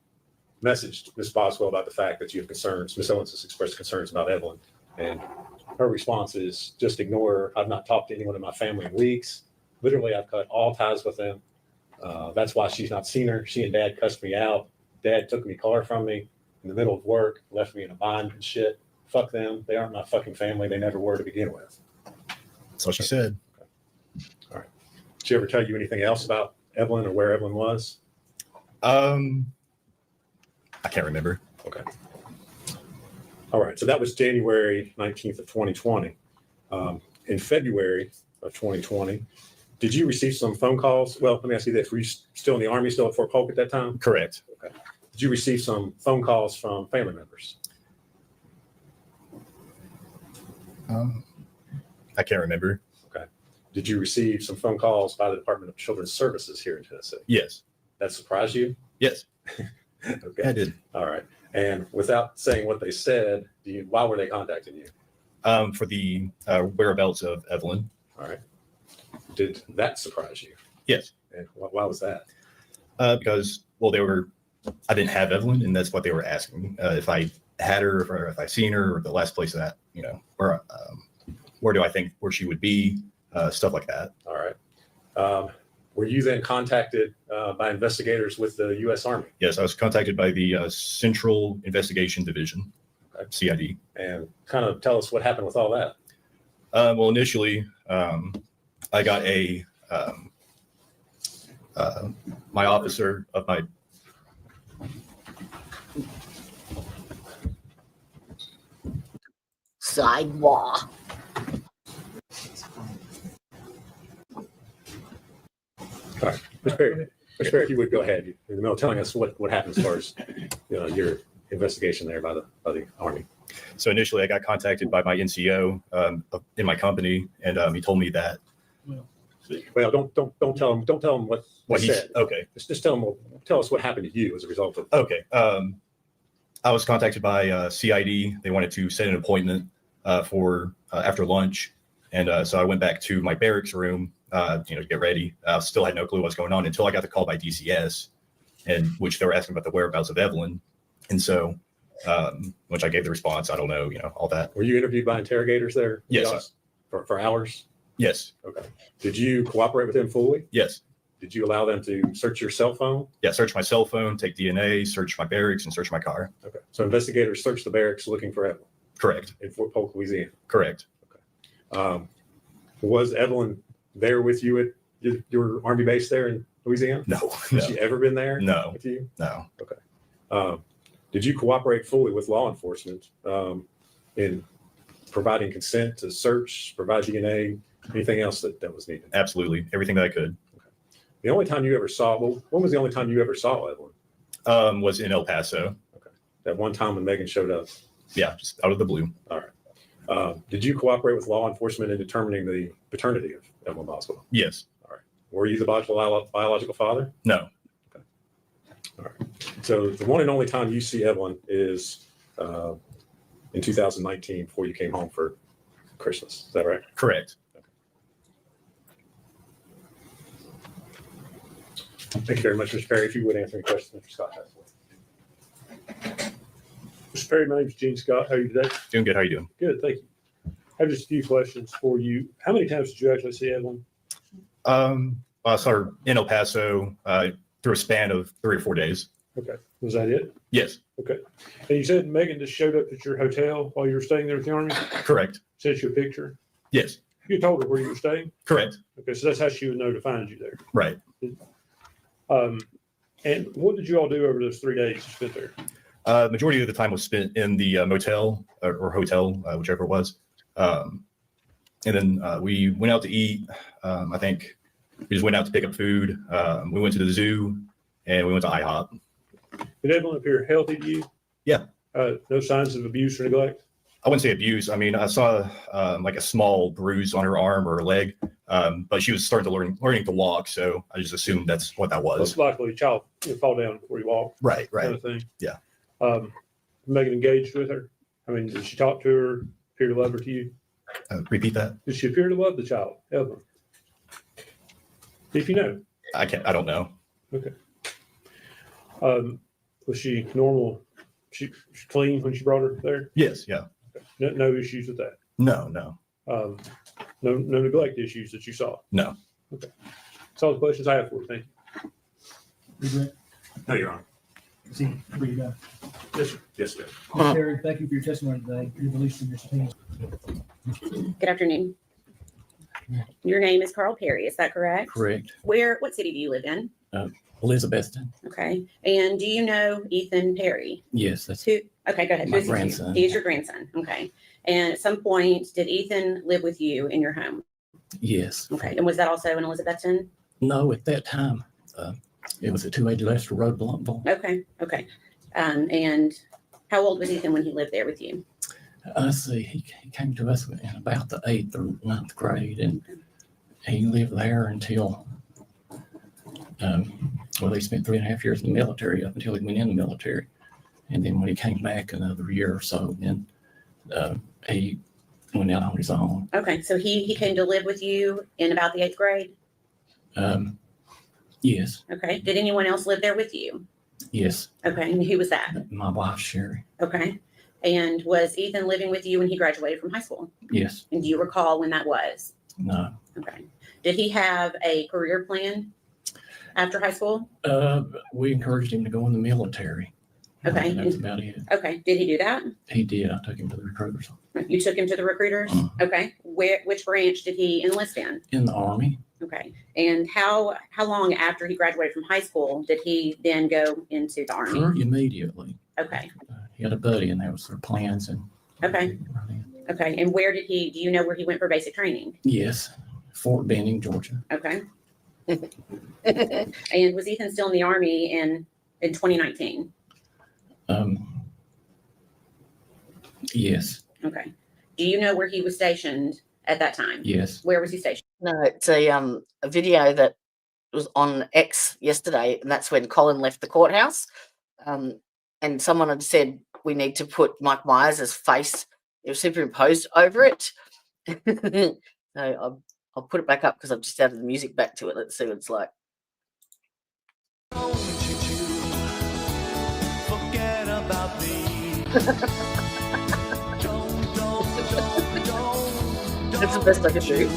messaged Ms. Boswell about the fact that you have concerns. Ms. Owens has expressed concerns about Evelyn. And her response is just ignore her. I've not talked to anyone in my family in weeks. Literally, I've cut all ties with them. That's why she's not seen her. She and Dad cussed me out. Dad took my car from me in the middle of work, left me in a bind and shit. Fuck them. They aren't my fucking family. They never were to begin with. That's what she said. All right. Did she ever tell you anything else about Evelyn or where Evelyn was? I can't remember. Okay. All right. So that was January 19th of 2020. In February of 2020, did you receive some phone calls? Well, let me ask you this. Were you still in the Army, still at Fort Polk at that time? Correct. Okay. Did you receive some phone calls from family members? I can't remember. Okay. Did you receive some phone calls by the Department of Children's Services here in Tennessee? Yes. That surprised you? Yes. Okay. I did. All right. And without saying what they said, why were they contacting you? For the whereabouts of Evelyn. All right. Did that surprise you? Yes. And why was that? Because, well, I didn't have Evelyn, and that's what they were asking. If I had her, or if I seen her, or the last place that, where do I think where she would be, stuff like that. All right. Were you then contacted by investigators with the U.S. Army? Yes, I was contacted by the Central Investigation Division, CID. And kind of tell us what happened with all that. Well, initially, I got my officer of my Sidewalk. All right. Mr. Perry, if you would go ahead, in the middle of telling us what happened as far as your investigation there by the Army. So initially, I got contacted by my NCO in my company, and he told me that. Well, don't tell him what he said. Okay. Just tell us what happened to you as a result of. Okay. I was contacted by CID. They wanted to set an appointment for after lunch, and so I went back to my barracks room, to get ready. I still had no clue what was going on until I got the call by DCS, and which they were asking about the whereabouts of Evelyn, and so. Which I gave the response. I don't know, all that. Were you interviewed by interrogators there? Yes. For hours? Yes. Okay. Did you cooperate with them fully? Yes. Did you allow them to search your cell phone? Yeah, search my cell phone, take DNA, search my barracks, and search my car. Okay. So investigators searched the barracks looking for Evelyn? Correct. In Fort Polk, Louisiana? Correct. Okay. Was Evelyn there with you at your Army base there in Louisiana? No. Has she ever been there? No. With you? No. Okay. Did you cooperate fully with law enforcement in providing consent to search, provide DNA, anything else that was needed? Absolutely. Everything that I could. Okay. The only time you ever saw, when was the only time you ever saw Evelyn? Was in El Paso. Okay. That one time when Megan showed up? Yeah, just out of the blue. All right. Did you cooperate with law enforcement in determining the paternity of Evelyn Boswell? Yes. All right. Were you the biological father? No. Okay. All right. So the one and only time you see Evelyn is in 2019 before you came home for Christmas. Is that right? Correct. Okay. Thank you very much, Mr. Perry. If you would answer any questions, Mr. Scott has. Mr. Perry, my name is Gene Scott. How are you today? Doing good. How you doing? Good, thank you. I have just a few questions for you. How many times did you actually see Evelyn? I saw her in El Paso through a span of 3 or 4 days. Okay, was that it? Yes. Okay. And you said Megan just showed up at your hotel while you were staying there with the Army? Correct. Sent you a picture? Yes. You told her where you were staying? Correct. Okay, so that's how she would know to find you there. Right. And what did you all do over those 3 days you spent there? Majority of the time was spent in the motel or hotel, whichever it was. And then we went out to eat. I think we just went out to pick up food. We went to the zoo and we went to IHOP. Did Evelyn appear healthy to you? Yeah. No signs of abuse or neglect? I wouldn't say abuse. I mean, I saw like a small bruise on her arm or her leg, but she was starting to learning to walk. So I just assumed that's what that was. Most likely a child fall down before you walk. Right. Kind of thing. Yeah. Megan engaged with her? I mean, did she talk to her, appear to love her to you? Repeat that. Did she appear to love the child, Evelyn? If you know. I don't know. Okay. Was she normal? She clean when she brought her there? Yes. Yeah. Okay. No issues with that? No. No neglect issues that you saw? No. Okay. That's all the questions I have for you. Thank you. You ready? No, Your Honor. See, where you go. Yes, sir. Yes, sir. Mr. Perry, thank you for your testimony today. You're released from your subpoena. Good afternoon. Your name is Carl Perry, is that correct? Correct. What city do you live in? Elizabethton. Okay. And do you know Ethan Perry? Yes, that's Okay, go ahead. My Who's he to you? grandson. He is your grandson. Okay. And at some point, did Ethan live with you in your home? yes. Okay. And was that also in Elizabethton? No, at that time, it was at 280 Lester Road, Bluntville. Okay. And how old was Ethan when he lived there with you? See, he came to us in about the 8th or 9th grade, and he lived there until, he spent 3.5 years in the military up until he went in the military. And then when he came back another year or so, then he went out on his own. Okay, so he came to live with you in about the 8th grade? Yes, Okay, did anyone else live there with you? yes. Okay, and who was that? My wife, Sherry. Okay, and was Ethan living with you when he graduated from high school? Yes. And do you recall when that was? No. Okay, did he have a career plan after high school? We encouraged him to go in the military. Okay. That's about it. Okay, did he do that? He did. I took him to the recruiters You took him to the recruiters? Mhm. Okay, which branch did he enlist in? in the Army. Okay, and how long after he graduated from high school did he then go into the Army? Pretty immediately. Okay, He had a buddy, and that was their plans. And okay, okay, and do you know where he went for basic training? yes, Fort Benning, Georgia. Okay. And was Ethan still in the Army in 2019? Yes, Okay. Do you know where he was stationed at that time? yes. Where was he stationed? No, it's a video that was on X yesterday, and that's when Colin left the courthouse. And someone had said we need to put Mike Myers' face, it was superimposed over it. So I'll put it back up because I've just added the music back to it. Let's see what it's like. Forget about me. That's the best I could do.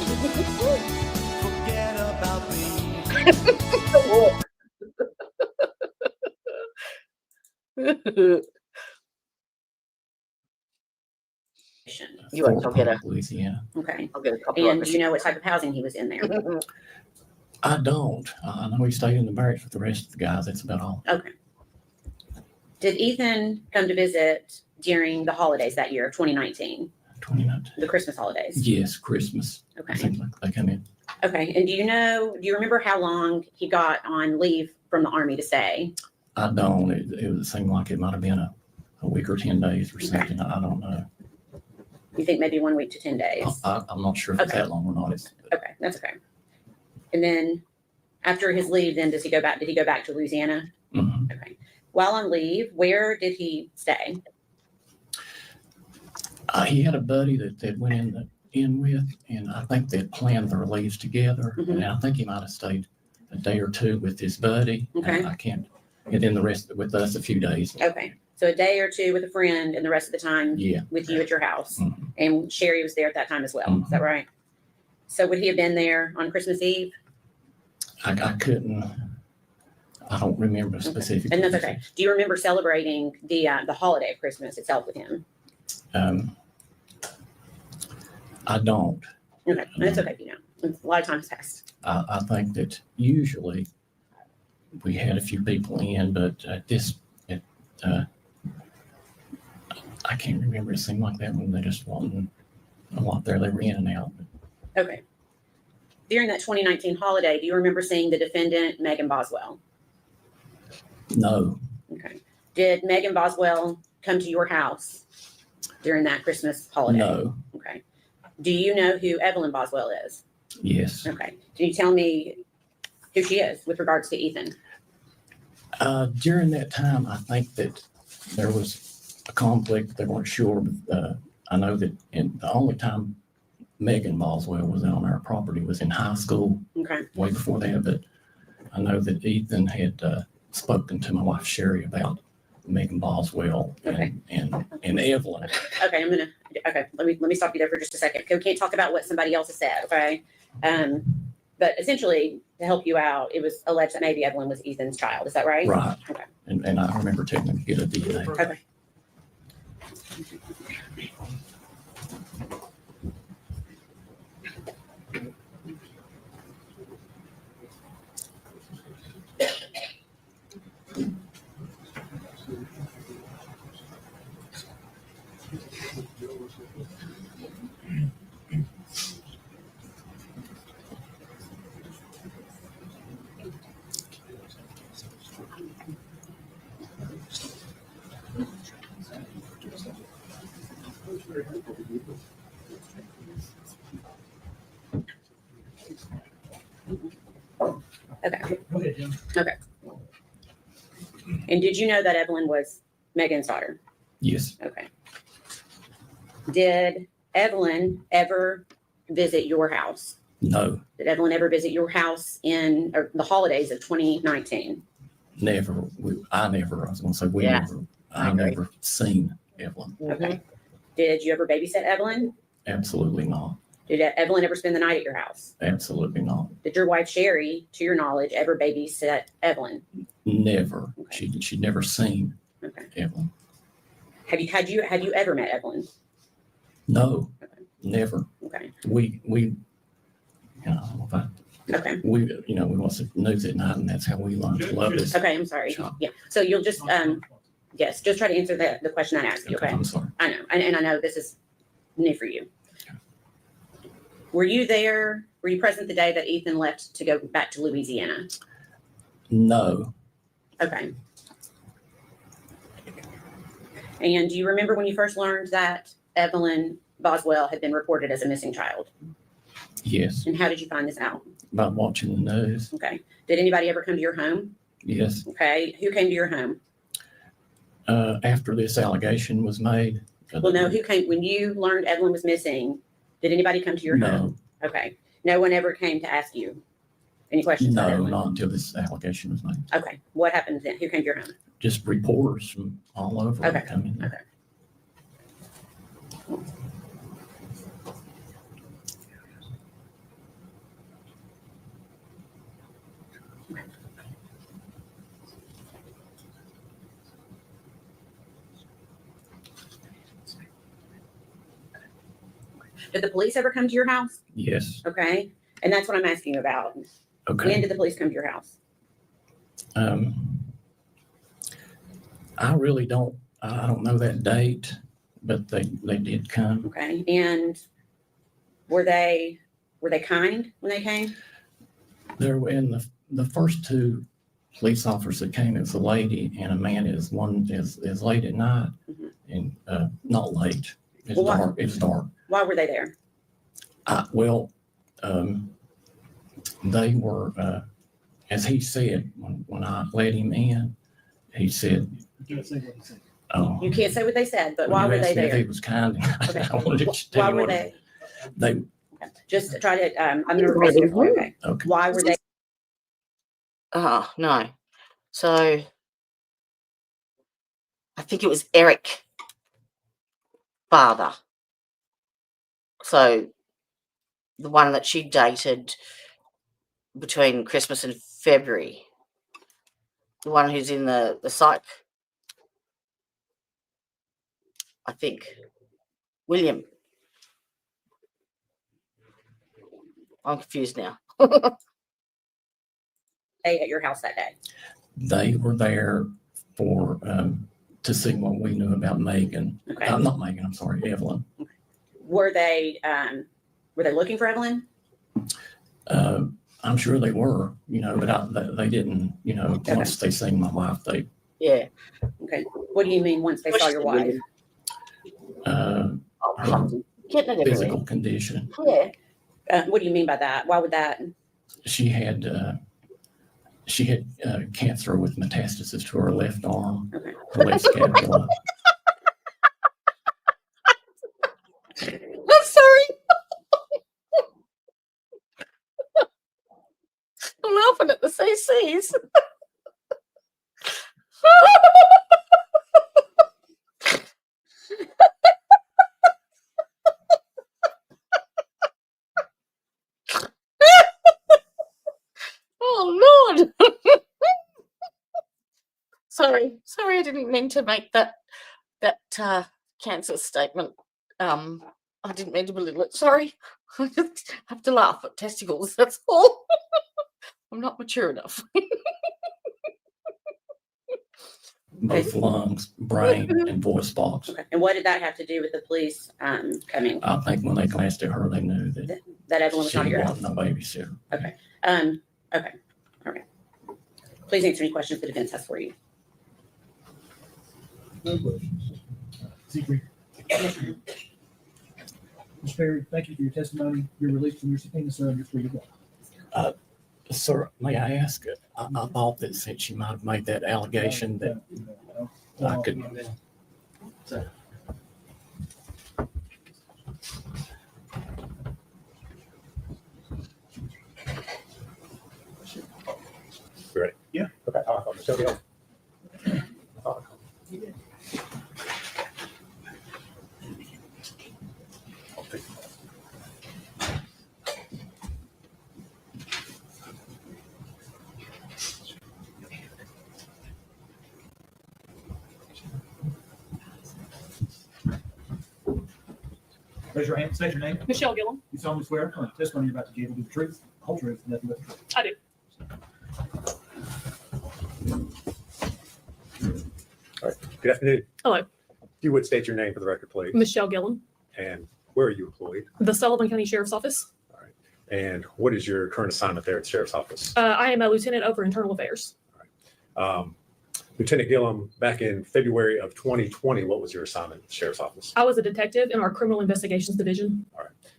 Forget about me. You won't, Fort I'll get a, Polk, Louisiana. Okay. I'll get a copy And do you know what type of housing he was in there? I don't. I know he stayed in the barracks with the rest of the guys. That's about all. Okay. Did Ethan come to visit during the holidays that year of 2019, 2019. the Christmas holidays? Yes, Christmas. I Okay. think they come in. Okay. And do you remember how long he got on leave from the Army to stay? I don't. It seemed like it might have been a week or 10 days or something. I don't know. You think maybe 1 week to 10 days? I'm not sure if it's Okay. that long or not. Okay, that's okay. And then after his leave, then did he go back to Louisiana? Mhm. Okay. While on leave, where did he stay? He had a buddy that went in with, and I think they planned their leaves together. Mhm. And I think he might have stayed a day or two with his buddy. Okay. And I can't, and then the rest with us a few days. Okay, so a day or two with a friend and the rest of the time Yeah. with you at your house. Mhm. And Sherry was there at that time as well. Is that right? So would he have been there on Christmas Eve? I couldn't, I don't remember specifically. And that's okay. Do you remember celebrating the holiday of Christmas itself with him? I don't. Okay, that's okay if you know. A lot of time has passed. I think that usually we had a few people in, but I can't remember. It seemed like that when they just wasn't a lot there. They were in and out. Okay. During that 2019 holiday, do you remember seeing the defendant, Megan Boswell? No, Okay. Did Megan Boswell come to your house during that Christmas holiday? no, Okay. Do you know who Evelyn Boswell is? yes. Okay. Can you tell me who she is with regards to Ethan? During that time, I think that there was a conflict. They weren't sure. But, I know that the only time Megan Boswell was on our property was in high school, Okay. way before that. But I know that Ethan had spoken to my wife Sherry about Megan Boswell and Evelyn. Okay. Let me stop you there for just a second. Okay, we can't talk about what somebody else has said. Okay. But essentially, to help you out, it was alleged that maybe Evelyn was Ethan's child. Is that right? Right. Okay. And I remember telling him to get a DNA. Okay. Okay. Go ahead, Jim. And did you know that Evelyn was Megan's daughter? Yes, Okay. Did Evelyn ever visit your house? no, Did Evelyn ever visit your house in the holidays of 2019? never. I was gonna say, Yeah, I agree. never seen Evelyn. Okay. Did you ever babysit Evelyn? Absolutely not. Did Evelyn ever spend the night at your house? Absolutely not. Did your wife Sherry, to your knowledge, ever babysit Evelyn? Never. Okay. She'd never seen Okay. Evelyn. Had you ever met Evelyn? No, Okay. never. Okay. We, you know, Okay. we watch the news at night, and that's how we learn to love this. Okay. I'm sorry. Sure. Yeah. So you'll just yes, just try to answer the question I asked you. Okay. I'm sorry. I know, and I know this is new for you. Were you there? Were you present the day that Ethan left to go back to Louisiana? No, Okay. And do you remember when you first learned that Evelyn Boswell had been reported as a missing child? yes, And how did you find this out? by watching the news. Okay. Did anybody ever come to your home? Yes. Okay. Who came to your home? After this allegation was made. Well, no, who came when you learned Evelyn was missing? Did anybody come to your home? No, Okay. No one ever came to ask you any questions about no, Evelyn? not until this allegation was made. Okay. What happened then? Who came to your home? Just reporters from all over Okay. coming. Okay. Did the police ever come to your house? Yes. Okay. And that's what I'm asking you about. When Okay. did the police come to your house? I really don't. I don't know that date, but they did come. Okay. And were they kind when they came? There were in the first two police officers that came. It was a lady and a man. Is one is late at night Mhm. and not late. It's Well, why- dark. It's dark. Why were they there? They were, as he said, when I let him in, he said, You can't say what he said. oh. You can't say what they said, but when why you were asked they me if He there? was kind. Okay. I wanted to tell Why you were what they? they, Okay. Just try to. I'm going to request you. Okay. okay. Why were they? Oh, no. So I think it was Eric father. So the one that she dated between Christmas and February. The one who's in the Psych. I think. William. I'm confused now. Stay at your house that day? They were there for, to see what we knew about Megan. Okay. Not Megan, I'm sorry, Evelyn. Were they looking for Evelyn? I'm sure they were, but they didn't, Okay. once they seen my wife, they, Yeah. Okay. What do you mean once they saw your wife? uh, Oh, her getting it everywhere. physical condition. Yeah. What do you mean by that? Why would that? She had cancer with metastasis to her left arm, Okay. her left scapula. I'm sorry. I'm laughing at the CCs. Oh Lord. Sorry, I didn't mean to make that cancer statement. I didn't mean to belittle it. Sorry. I just have to laugh at testicles, that's all. I'm not mature enough. Both lungs, brain, and voice box. Okay. And what did that have to do with the police coming? I think when they glanced at her, they knew that That Evelyn was she not at your house? wasn't a babysitter. Okay. Okay. All right. Please answer any questions the defense has for you. No questions. Secret. Ms. Perry, thank you for your testimony. You're released from your subpoena, sir, and you're free to go. Sir, may I ask, I thought that since she might have made that allegation that, I could, So, Ready? Yeah. Okay. Michelle Gilliam. raise your hand, state your name. Michelle Gilliam. You solemnly swear on the testimony you're about to give will be the truth, the whole truth, and nothing but the truth. I do. Good afternoon. Hello. If you would state your name for the record, please. Michelle Gilliam, And where are you employed? the Sullivan County Sheriff's Office. And what is your current assignment there at the Sheriff's Office? I am a lieutenant over internal affairs. Lieutenant Gilliam, back in February of 2020, what was your assignment at the Sheriff's Office? I was a detective in our criminal investigations division.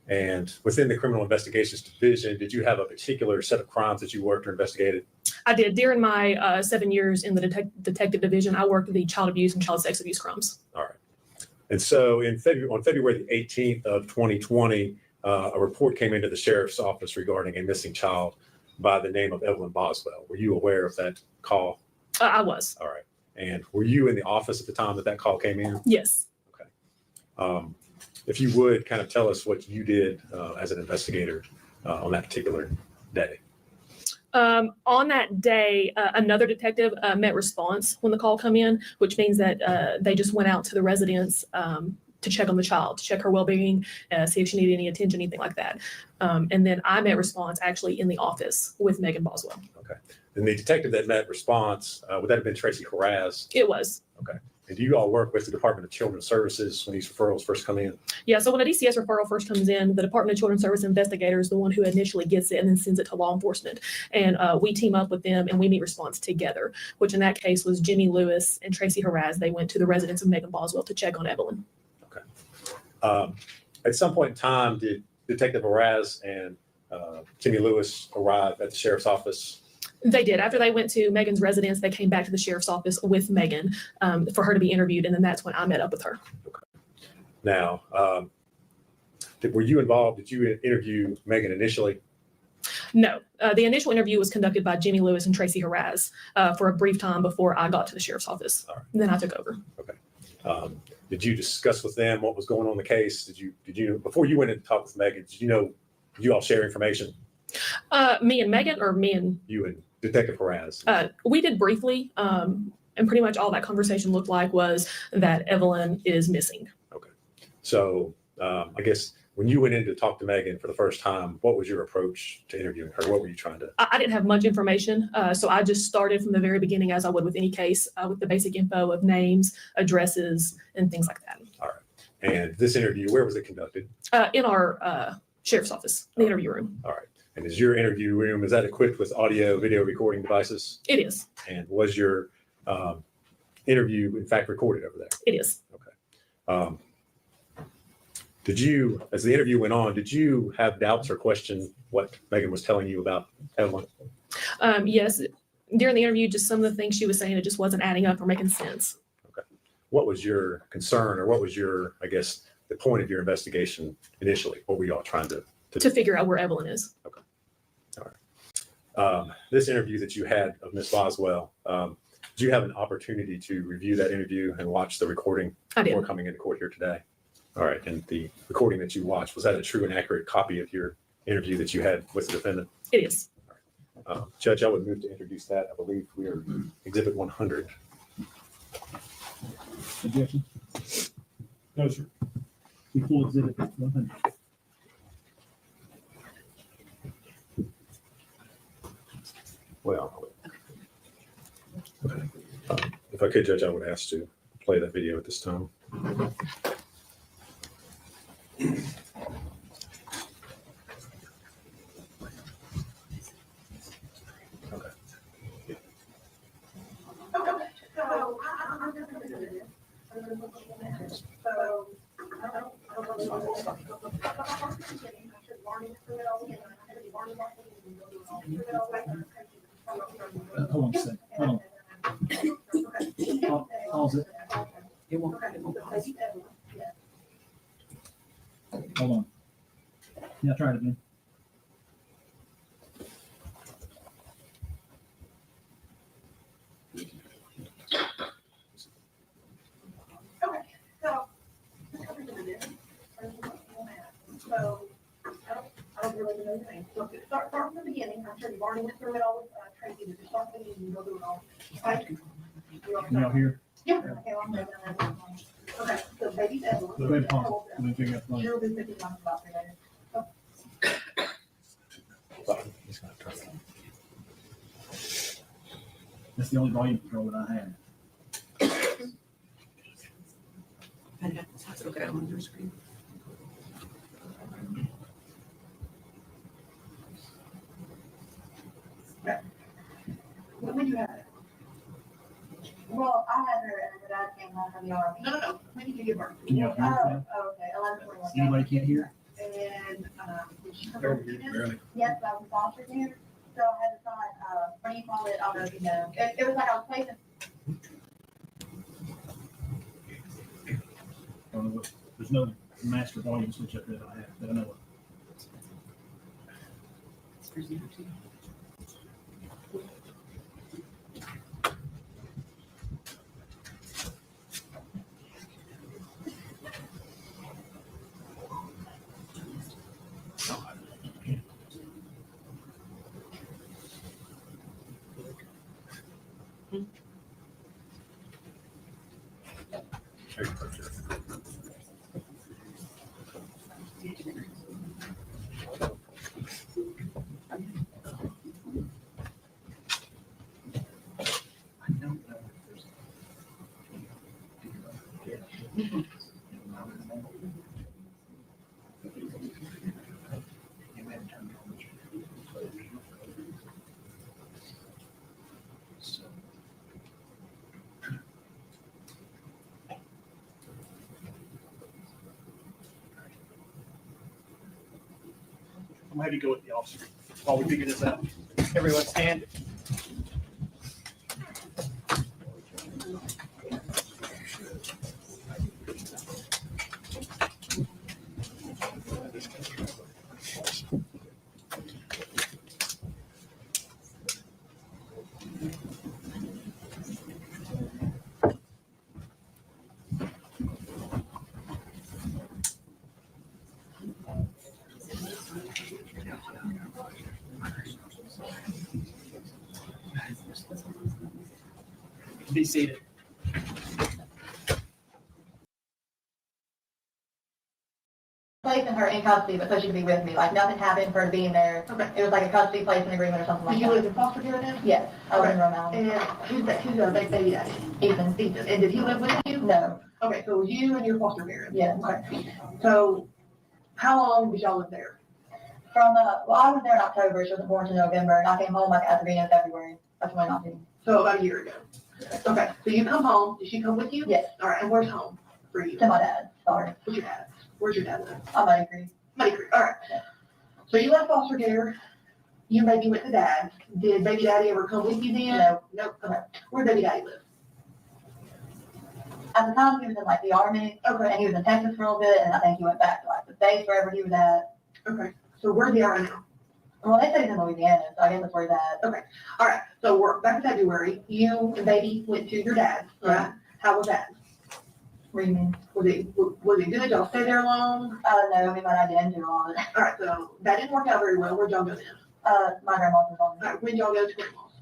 And within the Criminal Investigations Division, did you have a particular set of crimes that you worked or investigated? I did. During my 7 years in the detective division, I worked the child abuse and child sex abuse crimes. All right. And so on February the 18th of 2020, a report came into the Sheriff's Office regarding a missing child by the name of Evelyn Boswell. Were you aware of that call? I was. All right. And were you in the office at the time that that call came in? Yes. If you would kind of tell us what you did as an investigator on that particular day. On that day, another detective met response when the call come in, which means that they just went out to the residence to check on the child, to check her well-being, see if she needed any attention, anything like that. And then I met response actually in the office with Megan Boswell. Okay. And the detective that met response, would that have been Tracy Haraz? It was. Okay. And do you all work with the Department of Children's Services when these referrals first come in? Yeah, so when a DCS referral first comes in, the Department of Children's Service investigator is the one who initially gets it and then sends it to law enforcement. And we team up with them and we meet response together, which in that case was Jimmy Lewis and Tracy Haraz. They went to the residence of Megan Boswell to check on Evelyn. Okay. At some point in time, did Detective Haraz and Jimmy Lewis arrive at the Sheriff's Office? They did. After they went to Megan's residence, they came back to the sheriff's office with Megan for her to be interviewed. And then that's when I met up with her. Okay. Now, were you involved? Did you interview Megan initially? No, the initial interview was conducted by Jimmy Lewis and Tracy Haraz for a brief time before I got to the sheriff's office. All right. And then I took over. Okay. Did you discuss with them what was going on in the case? Did you before you went in to talk with Megan, did you all share information? Me and Megan, or me and You and Detective Haraz? we did briefly, and pretty much all that conversation looked like was that Evelyn is missing. Okay. So I guess when you went in to talk to Megan for the first time, what was your approach to interviewing her? What were you trying to? I didn't have much information, so I just started from the very beginning, as I would with any case, with the basic info of names, addresses, and things like that. All right. And this interview, where was it conducted? In our sheriff's office, the interview room. All right. And is your interview room, is that equipped with audio, video recording devices? It is. And was your interview in fact recorded over there? It is. Okay. Did you, as the interview went on, did you have doubts or question what Megan was telling you about Evelyn? Yes. During the interview, just some of the things she was saying, it just wasn't adding up or making sense. Okay. What was your concern, or what was your, I guess, the point of your investigation initially? What were you all trying to Figure out where Evelyn is. Okay. All right. This interview that you had of Miss Boswell, did you have an opportunity to review that interview and watch the recording I did. before coming into court here today? All right. And the recording that you watched, was that a true and accurate copy of your interview that you had with the defendant? It is. Judge, I would move to introduce that. I believe we are Exhibit 100. Objection? No, sir. We pull exhibit 100. Well, if I could, Judge, I would ask to play that video at this time. Hold on a second. Hold on. Pause it. It won't pause. Hold on. Yeah, try it again. So, I don't really know the name. So start from the beginning. I'm sure you've already went through it all with Tracy, but just start from the beginning and go through it all. Right? Can y'all hear? Yeah. Okay, well, I'm ready. Okay, so baby's Evelyn. Go ahead and pause it. Let me figure out the line. She'll be 50 months about 3 days. That's the only volume control that I have. Look at it on your screen. When did you have it? Well, I had her and her dad came home from the army. No. When did you give birth? Can y'all hear it now? Oh, okay, 11/21. Anybody can't hear? And, did she come over to you? Yes, I was foster care, so I had to sign, what do you call it? I don't know if you know. It was like I was placing. I don't know what, there's no master volume switch up there that I have, that I know of. I'm gonna have you go with the officer while we figure this out. Everyone stand. Be seated. Placing her in custody, but so she could be with me. Like nothing happened for her being there. Okay. It was like a custody placement agreement or something Did like you live that. in foster care then? Yes, I was in Rhode Island. And who's the baby daddy? Ethan. Ethan. And did he live with you? No. Okay, so it was you and your foster parents? Yes. Okay. So how long did y'all live there? From, well, I was there in October. She wasn't born until November, and I came home like at the beginning of February. That's when I did. So about a year ago. Okay, so you come home. Did she come with you? Yes. All right, and where's home for you? To my dad. Sorry. Where's your dad? Where's your dad live? I'm Money Creek. Money Creek. All right. So you left foster care. You maybe went to dad. Did baby daddy ever come with you then? No. Nope. Okay. Where did baby daddy live? At the time, he was in like the Army, Okay. and he was in Texas for a little bit, and I think he went back to like the States, wherever he was at. Okay. So where's the RN now? Well, they said he's in Louisiana, so I guess that's where he's at. Okay. All right. So we're back in February. You and baby went to your dad's, right? How was that? What do you mean? Was it good? Y'all stay there long? No, me and my dad didn't do a lot of it. All right. So that didn't work out very well. Where'd y'all go then? My grandma's was on All right. When'd y'all go to grandma's?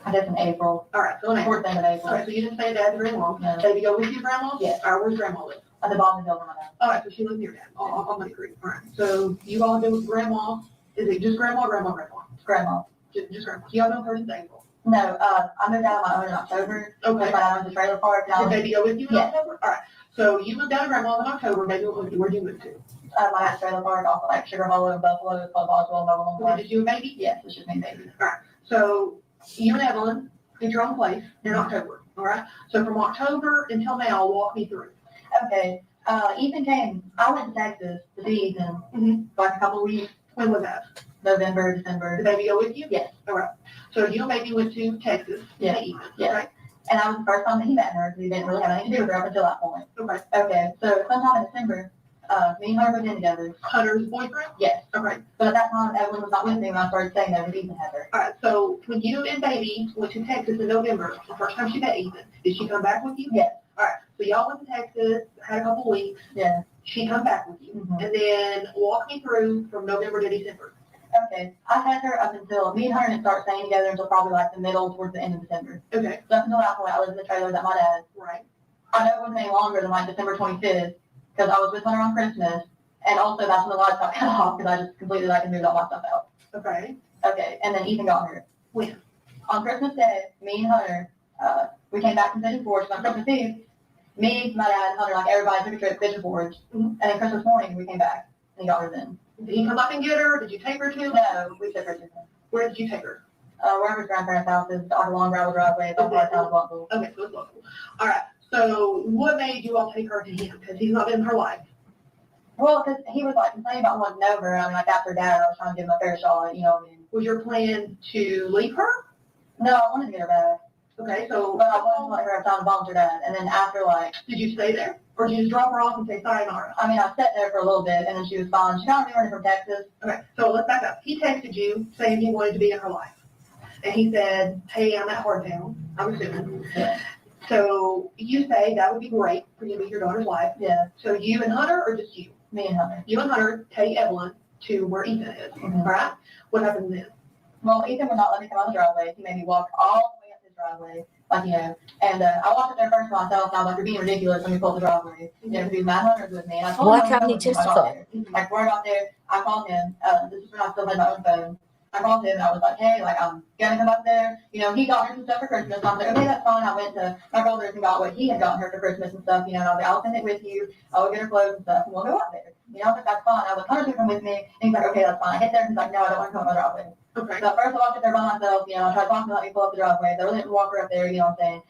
I guess in April, All right. So in April. towards the end of April. All right. So you didn't stay at dad's very long. No. Baby go with you, grandma? Yes. All right. Where's grandma live? At the bottom of the building, my dad. All right. So she lives near dad on Money Creek. All right. So you all been with grandma? Is it just grandma, grandma? Grandma. Just grandma. So y'all been with her since April? No, I moved out on my own in October. Okay. With my own trailer park. And I Did was, baby go with you in Yes. October? All right. So you moved down to grandma's in October. Baby went with you. Where'd you move to? my aunt's trailer park off of like Sugar Hollow and Buffalo. It's called Boswell, Mobile Home Was it Park. just you and baby? Yes, it's just me, baby. So you and Evelyn did your own place in October, all right? So from October until now, walk me through. Okay. Ethan came. I went to Texas to see Ethan Mhm. like a couple of weeks. When was that? November, December. Did baby go with you? Yes. All right. So you and baby went to Texas to Yeah. see Ethan, Yeah. right? And that was the first time that he met her, because he didn't really have anything to do with her up until that point. Okay. Okay, so sometime in December, me and Hunter moved in together. Hunter's boyfriend? Yes, Okay. but at that time, Evelyn was not with me when I started staying there with Ethan had her. All right, so when you and Baby went to Texas in November, the first time she met Ethan, did she come back with you? Yes. All right, so y'all went to Texas, had a couple weeks, Yeah. she come back with you, Mhm. and then walk me through from November to December. Okay, I had her up until, me and Hunter didn't start staying together until probably like the middle towards the end of December. Okay. So up until that point, I lived in the trailer with my dad. Right. I know it wasn't any longer than like December 25th, because I was with Hunter on Christmas, and also that's when the lights got cut off, because I just completely like moved all my stuff out. Okay. Okay, and then Ethan got her. When? On Christmas Day, me and Hunter, we came back from Pigeon Forge, on Christmas Eve, me, my dad, and Hunter, like everybody took a trip to Pigeon Forge, Mhm. and then Christmas morning, we came back, and he got her then. Did he come up and get her? Did you take her to him? No, we took her to him. Where did you take her? Wherever his grandparents' house is, like a long gravel driveway, it's on part of town of Bluntville. Okay, so it's local. All right, so what made you all take her to him? Because he's not been in her life. Well, because he was like complaining about wanting to know her, I mean, like after dad, I was trying to give him a fair shot, you know what I mean? Was your plan to leave her? No, I wanted to get her back, Okay, so but I wanted to let her have time to bond with her dad, and then after like, did you stay there? Or did you just drop her off and say sayonara? I mean, I sat there for a little bit, and then she was fine. She got returned from Texas. Okay, so let's back up. He texted you saying he wanted to be in her life. And he said, hey, I'm at Hardtown, I'm assuming. Yeah. So you say that would be great for you to be your daughter's wife. Yeah, So you and Hunter, or just you? me and Hunter. You and Hunter take Evelyn to where Ethan is, Mhm. all right? What happens then? Well, Ethan would not let me come on the driveway. He made me walk all the way up his driveway, like, you know, and I walked up there first myself, and I was like, you're being ridiculous when you pull the driveway. You know, because Matt Hunter's with me, and I told Why him I can't was he going when I got testify? there. Like, before I got there, I called him, this is when I still had my own phone. I called him, and I was like, hey, like, I'm gonna come up there. You know, he got her some stuff for Christmas. I was like, okay, that's fine. I went to my brother's and got what he had gotten her for Christmas and stuff, you know, and I was like, I'll send it with you. I'll get her clothes and stuff, and we'll go up there. You know, I was like, that's fine. I was like, Hunter's gonna come with me. And he's like, okay, that's fine. I get there, and he's like, no, I don't want to come on the driveway. Okay. So at first I walked up there by myself, you know, I tried to talk to let me pull up the driveway. They really didn't walk her up there, you know what I'm saying?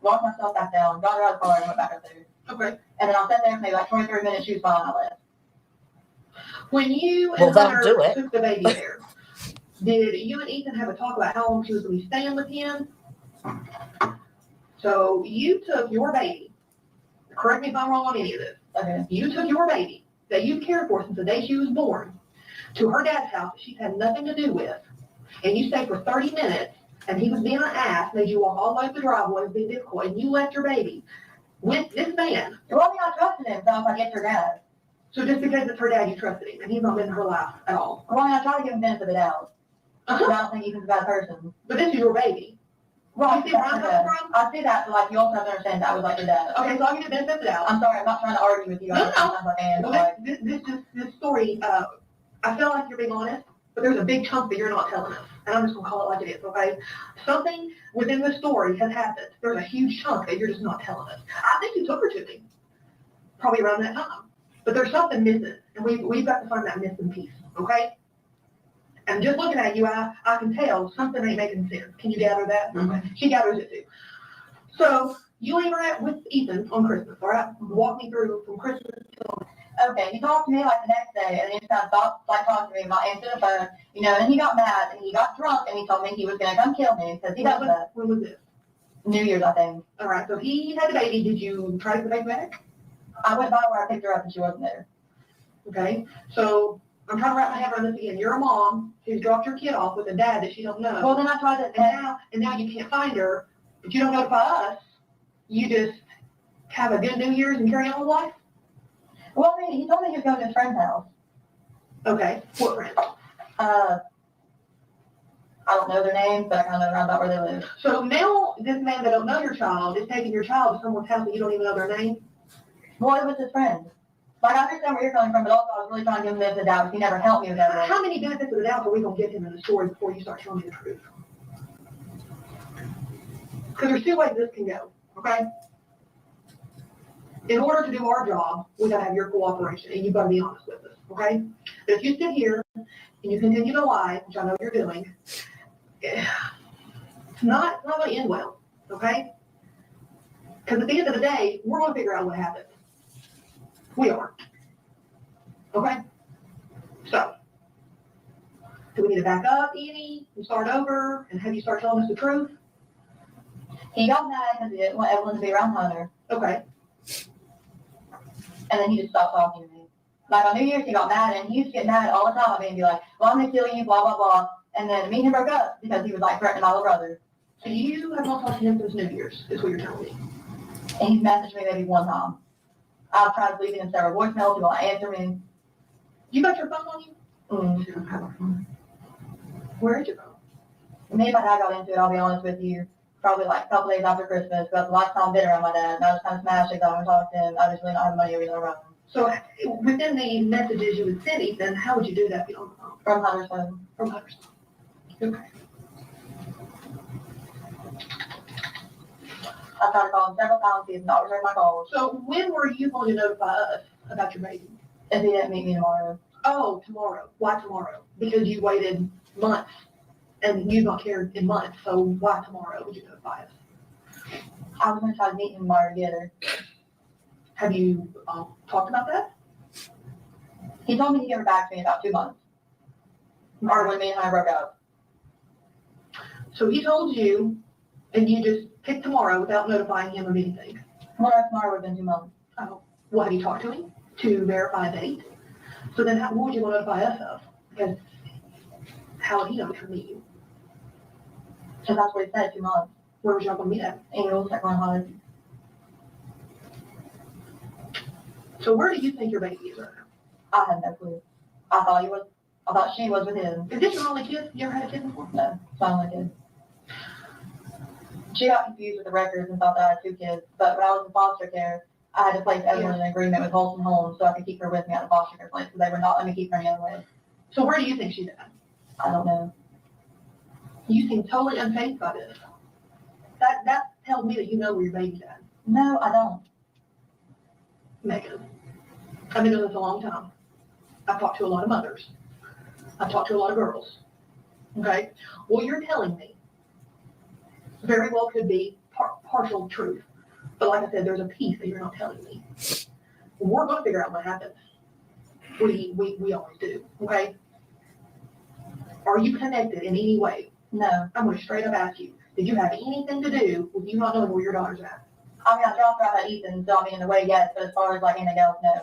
Walked myself back down, got her out of the car, and went back up there. Okay. And then I sat there for maybe like 23 minutes, she was fine, I left. When you Well, and that'll Hunter do it. took the baby there, did you and Ethan have a talk about how long she was going to be staying with him? So you took your baby, correct me if I'm wrong on any of this, Okay. you took your baby that you cared for since the day she was born to her dad's house that she's had nothing to do with, and you stayed for 30 minutes, and he was being an ass, made you walk all the way up the driveway, it was being difficult, and you left your baby with this man. Well, I mean, I trusted him, so I was like, it's her dad. So just because it's her dad, you trusted him, and he's not been in her life at all. Well, I mean, I tried to give him benefit of the doubt. But I don't think Ethan's a bad person. But this is your baby. Well, You see where I'm coming from? I see that, but like, you also have to understand that was like your dad. Okay, so I'll give you the benefit of the doubt. I'm sorry, I'm not trying to argue with you. I No, know no. sometimes I am, but Well, like, this story, I feel like you're being honest, but there's a big chunk that you're not telling us, and I'm just gonna call it like it is, okay? Something within the story has happened. There's a huge chunk that you're just not telling us. I think you took her to me, probably around that time, but there's something missing, and we've got to find that missing piece, okay? And just looking at you, I can tell something ain't making sense. Can you gather that? Okay. She gathers it too. So you leave her at with Ethan on Christmas, all right? Walk me through from Christmas till okay, he talked to me like the next day, and then he kind of stopped like talking to me, not answering the phone, you know, and he got mad, and he got drunk, and he told me he was gonna come kill me, because he does that. when was this? New Year's, I think. All right, so he had the baby. Did you try to get the baby back? I went by where I picked her up, and she wasn't there. Okay, so I'm trying to wrap my head around this again. You're a mom who's dropped your kid off with a dad that she don't know. Well, then I tried to, And now you can't find her, but you don't notify us. You just have a good New Year's and carry on with life? well, I mean, he told me he was going to his friend's house. Okay, what friend? I don't know their names, but I kind of know around about where they live. So now this man that don't know your child is taking your child to someone's house that you don't even know their name? Well, it was his friend. Like, I understand where you're coming from, but also I was really trying to give him the benefit of the doubt, because he never helped me with that. How many benefits of the doubt are we going to give him in the story before you start telling me the truth? Because there's two ways this can go, okay? In order to do our job, we gotta have your cooperation, and you've got to be honest with us, okay? But if you sit here and you continue to lie, which I know you're doing, it's not going to end well, okay? Because at the end of the day, we're going to figure out what happened. We are. Okay? So, do we need to back up, Annie, and start over, and have you start telling us the truth? He got mad because he didn't want Evelyn to be around Hunter, Okay. and then he just stopped talking to me. Like on New Year's, he got mad, and he used to get mad all the time at me and be like, well, I'm gonna kill you, blah, blah, blah. And then me and him broke up because he was like threatening my little brother. So you have not talked to him since New Year's, is what you're telling me. And he's messaged me maybe one time. I've tried leaving him several voicemails, he won't answer me. You got your phone on you? Mm. You don't have a phone. Where is your phone? Me and my dad got into it, I'll be honest with you, probably like a couple days after Christmas, but the last time I did around my dad, and I was kind of smashed because I haven't talked to him, I just really not having money to around him. So within the messages you would send Ethan, how would you do that if you don't have a phone? From Hunter's phone. From Hunter's phone. Okay. I tried to call him several times, he has not returned my calls. So when were you going to notify us about your baby? If he didn't meet me tomorrow. Oh, tomorrow. Why tomorrow? Because you waited months and you've not cared in months. So why tomorrow would you notify us? I was gonna try to meet him tomorrow together. Have you talked about that? He told me he'd get her back to me in about 2 months. Or when me and I broke up. So he told you, and you just picked tomorrow without notifying him of anything. Well, tomorrow would have been 2 months. Oh, well, have you talked to him to verify a date? So then what would you want to notify us of? Because how would he know from you? So that's what he said, 2 months. Where was y'all going to meet at? Angels at Glen Holly. So where do you think your baby is right now? I had no clue. I thought she was with him. Is this your only kid? You ever had a kid before? No, it's my only kid. She got confused with the records and thought that I had 2 kids, but when I was in foster care, I had to place Evelyn in an agreement with Wholesome Homes so I could keep her with me at the foster care place, because they would not let me keep her any other way. So where do you think she's at? I don't know. You seem totally unfazed by this. That tells me that you know where your baby's at. No, I don't. Megan, I've been doing this a long time. I've talked to a lot of mothers. I've talked to a lot of girls. Okay? What you're telling me very well could be partial truth. But like I said, there's a piece that you're not telling me. We're going to figure out what happened. We always do. Okay? Are you connected in any way? No. I'm going to straight up ask you, did you have anything to do with you not knowing where your daughter's at? I mean, I dropped her off at Ethan, so I mean, in a way, yes, but as far as like anything else, no.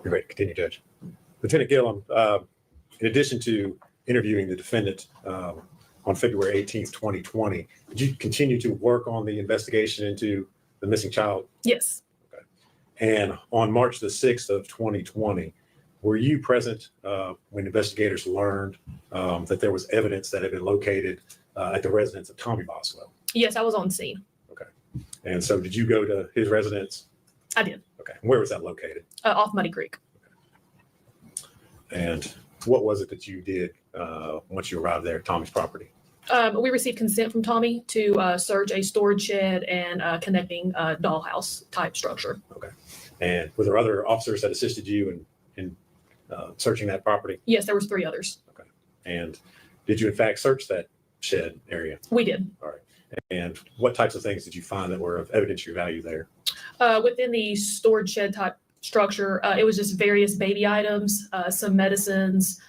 You're ready to continue, Judge. Lieutenant Gilliam, in addition to interviewing the defendant on February 18th, 2020, did you continue to work on the investigation into the missing child? Yes. Okay. And on March the 6th of 2020, were you present when investigators learned that there was evidence that had been located at the residence of Tommy Boswell? Yes, I was on scene. Okay. And so did you go to his residence? I did. Okay. Where was that located? Off Muddy Creek. And what was it that you did once you arrived there at Tommy's property? We received consent from Tommy to search a storage shed and connecting dollhouse type structure. Okay. And were there other officers that assisted you in searching that property? Yes, there was 3 others. Okay. And did you in fact search that shed area? We did. All right. And what types of things did you find that were of evidentiary value there? Within the storage shed type structure, it was just various baby items, some medicines,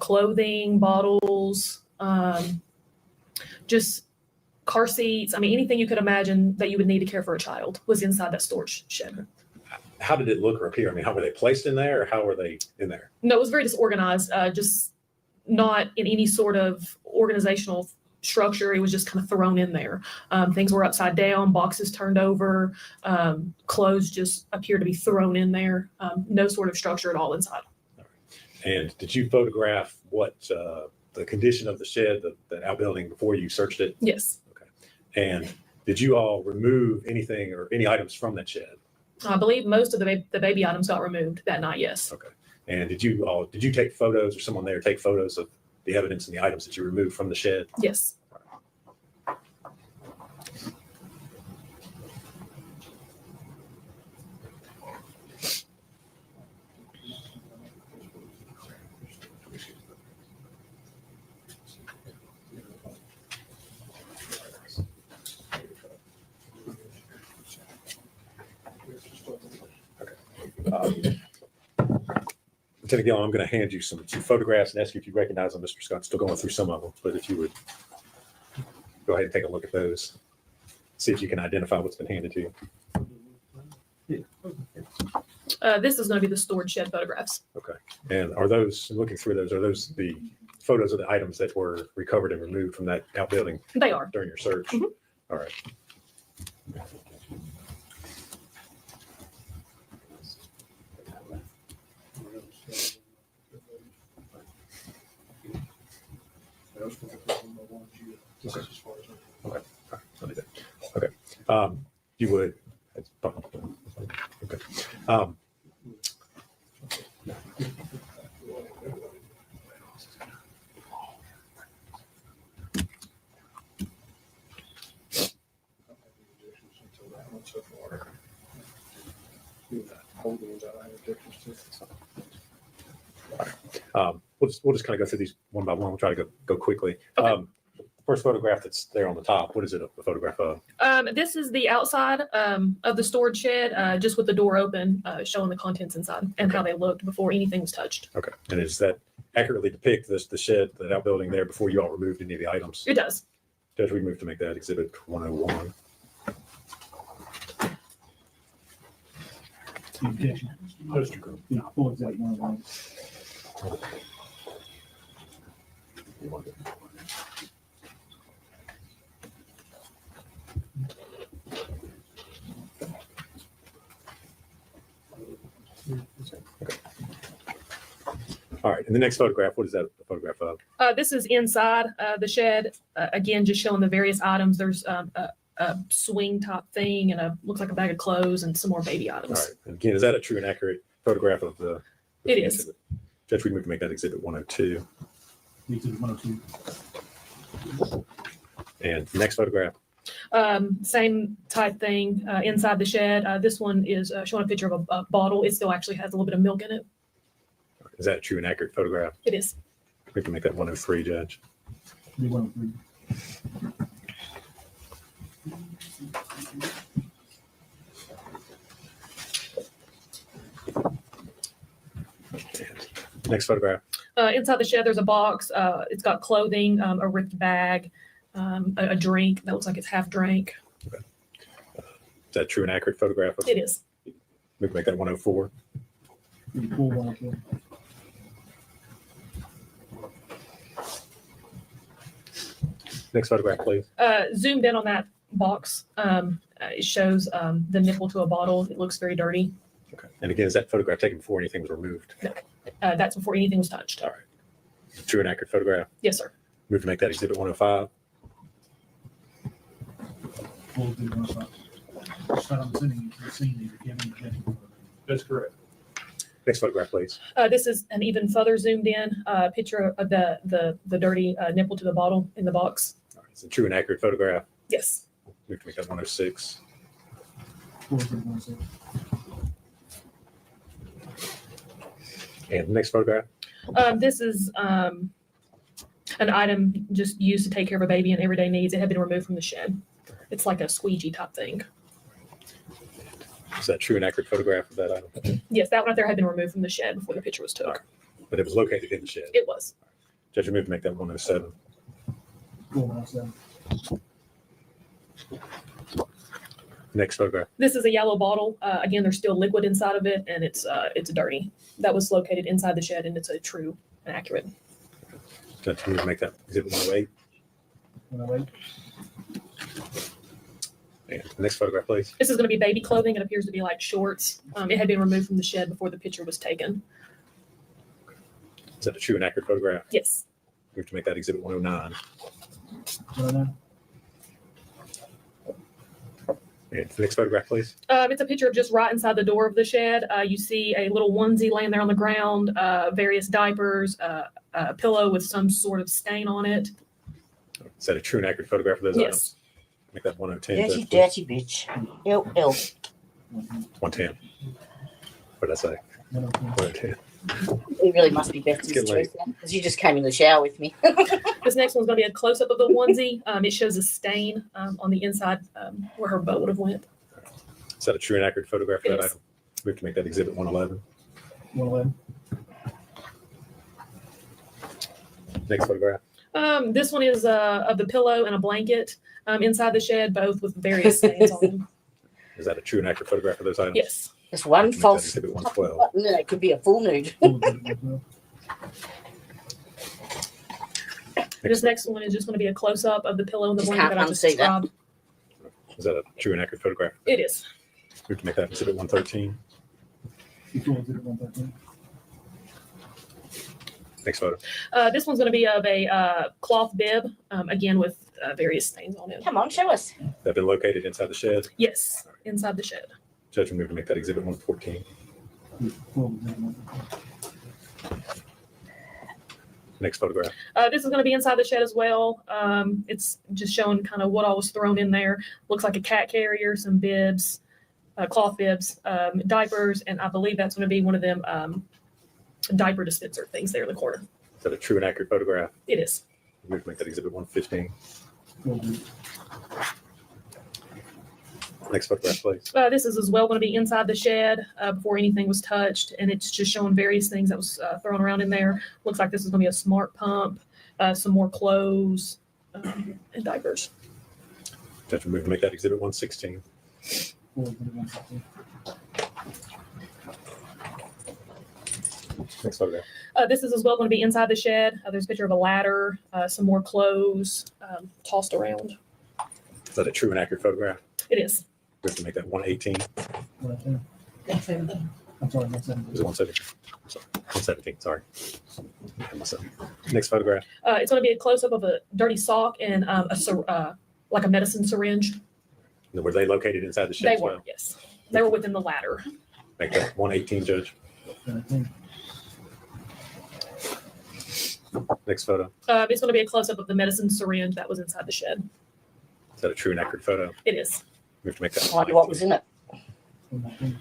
clothing, bottles, just car seats. I mean, anything you could imagine that you would need to care for a child was inside that storage shed. How did it look or appear? I mean, how were they placed in there or how were they in there? No, it was very disorganized, just not in any sort of organizational structure. It was just kind of thrown in there. Things were upside down, boxes turned over, clothes just appear to be thrown in there. No sort of structure at all inside. All right. And did you photograph what the condition of the shed, that outbuilding, before you searched it? Yes. Okay. And Did you all remove anything or any items from that shed? I believe most of the baby items got removed that night. Yes. Okay. And did you take photos or someone there take photos of the evidence and the items that you removed from the shed? Yes. Lieutenant Gilliam, I'm going to hand you some photographs and ask you if you recognize them. Mr. Scott's still going through some of them, but if you would go ahead and take a look at those, see if you can identify what's been handed to you. This is going to be the stored shed photographs. Okay. And are those, looking through those, are those the photos of the items that were recovered and removed from that outbuilding? They are. During your search? Mhm. All right. Okay. You would. Okay. We'll just kind of go through these one by one. We'll try to go quickly. Okay. First photograph that's there on the top, what is it a photograph of? This is the outside of the storage shed, just with the door open, showing the contents inside and how they looked before anything was touched. Okay. And does that accurately depict the shed, that outbuilding there before you all removed any of the items? It does. Judge, we move to make that exhibit 101. Objection. Poster group. Yeah, full exhibit 101. All right. And the next photograph, what is that a photograph of? This is inside the shed. Again, just showing the various items. There's a swing top thing and looks like a bag of clothes and some more baby All items. right. And again, is that a true and accurate photograph of the? It is. Exhibit? Judge, we move to make that exhibit 102. Exhibit 102. And the next photograph. Same type thing inside the shed. This one is showing a picture of a bottle. It still actually has a little bit of milk in it. Is that a true and accurate photograph? It is. We can make that 103, Judge. Be 103. Next photograph. Inside the shed, there's a box. It's got clothing, a ripped bag, a drink that looks like it's half drank. Is that a true and accurate photograph? It is. We can make that 104. Be full 104. Next photograph, please. Zoomed in on that box. It shows the nipple to a bottle. It looks very dirty. Okay. And again, is that photograph taken before anything was removed? That's before anything was touched. All right. True and accurate photograph. Yes, sir. Move to make that exhibit 105. Full exhibit 105. Scott, I'm sending you to the scene if you have any objection. That's correct. Next photograph, please. This is an even further zoomed in picture of the dirty nipple to the bottle in the box. All right. It's a true and accurate photograph. Yes. Move to make that 106. Full exhibit 106. And the next photograph. This is an item just used to take care of a baby in everyday needs. It had been removed from the shed. It's like a squeegee type thing. Is that true and accurate photograph of that item? Yes, that one right there had been removed from the shed before the picture was took. But it was located in the shed. It was. Judge, we move to make that 107. Full 107. Next photograph. This is a yellow bottle. Again, there's still liquid inside of it, and it's dirty. That was located inside the shed, and it's a true and accurate. Judge, we move to make that exhibit 108. 108. And the next photograph, please. This is going to be baby clothing. It appears to be like shorts. It had been removed from the shed before the picture was taken. Is that a true and accurate photograph? Yes. Move to make that exhibit 109. 109. And next photograph, please. It's a picture of just right inside the door of the shed. You see a little onesie laying there on the ground, various diapers, a pillow with some sort of stain on it. Is that a true and accurate photograph of those Yes. items? Make that 110. Dirty, Judge, please. dirty bitch. Ill. 110. What did I say? 110. It really must be Betsy's getting late. because you just came in the shower with me. This next one's going to be a close-up of the onesie. It shows a stain on the inside where her boat would have went. Is that a true and accurate photograph of It that is. item? We have to make that exhibit 111. 111. Next photograph. This one is of the pillow and a blanket inside the shed, both with various stains on them. Is that a true and accurate photograph of those items? Yes. Just one Make that false exhibit 112. button and it could be a full nude. This next one is just going to be a close-up of the pillow and the Just blanket that I can't just unsee that. described. Is that a true and accurate photograph? It is. We have to make that exhibit 113. Which one is it, 113? Next photo. This one's going to be of a cloth bib, again with various stains on it. Come on, show us. That been located inside the shed. Yes, inside the shed. Judge, we move to make that exhibit 114. Next photograph. This is going to be inside the shed as well. It's just showing kind of what all was thrown in there. Looks like a cat carrier, some bibs, cloth bibs, diapers, and I believe that's going to be one of them diaper dispenser things there in the corner. Is that a true and accurate photograph? It is. We have to make that exhibit 115. Next photograph, please. This is as well going to be inside the shed before anything was touched, and it's just showing various things that was thrown around in there. Looks like this is going to be a smart pump, some more clothes, and diapers. Judge, we move to make that exhibit 116. Next photograph. This is as well going to be inside the shed. There's a picture of a ladder, some more clothes tossed around. Is that a true and accurate photograph? It is. We have to make that 118. Is 118. I'm sorry, 117. it 117? I'm sorry. 117, sorry. I messed up. Next photograph. It's going to be a close-up of a dirty sock and like a medicine syringe. Were they located inside the shed They as well? were, yes. They were within the ladder. Make that 118, Judge. 118. Next photo. It's going to be a close-up of the medicine syringe that was inside the shed. Is that a true and accurate photo? It is. We have to make that. I wonder what was in it. 119.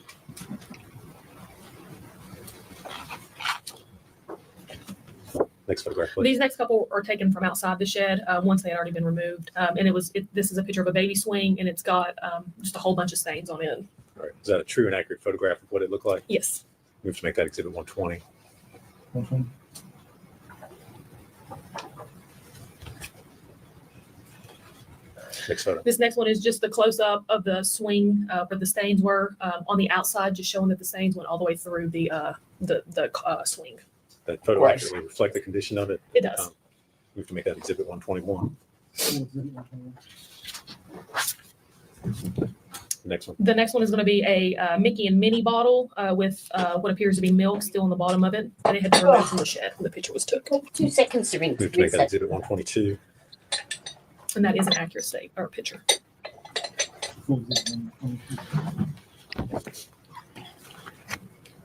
Next photograph, please. These next couple are taken from outside the shed once they had already been removed. And this is a picture of a baby swing, and it's got just a whole bunch of stains on it. All right. Is that a true and accurate photograph of what it looked like? Yes. We have to make that exhibit 120. 120. Next photo. This next one is just the close-up of the swing where the stains were on the outside, just showing that the stains went all the way through the swing. That photo Right. actually reflect the condition of it. It does. We have to make that exhibit 121. Next one. The next one is going to be a Mickey and Minnie bottle with what appears to be milk still in the bottom of it. And it had been removed from the shed when the picture was took. 2 seconds to rinse. We have to make that exhibit 122. And that is an accurate state or picture.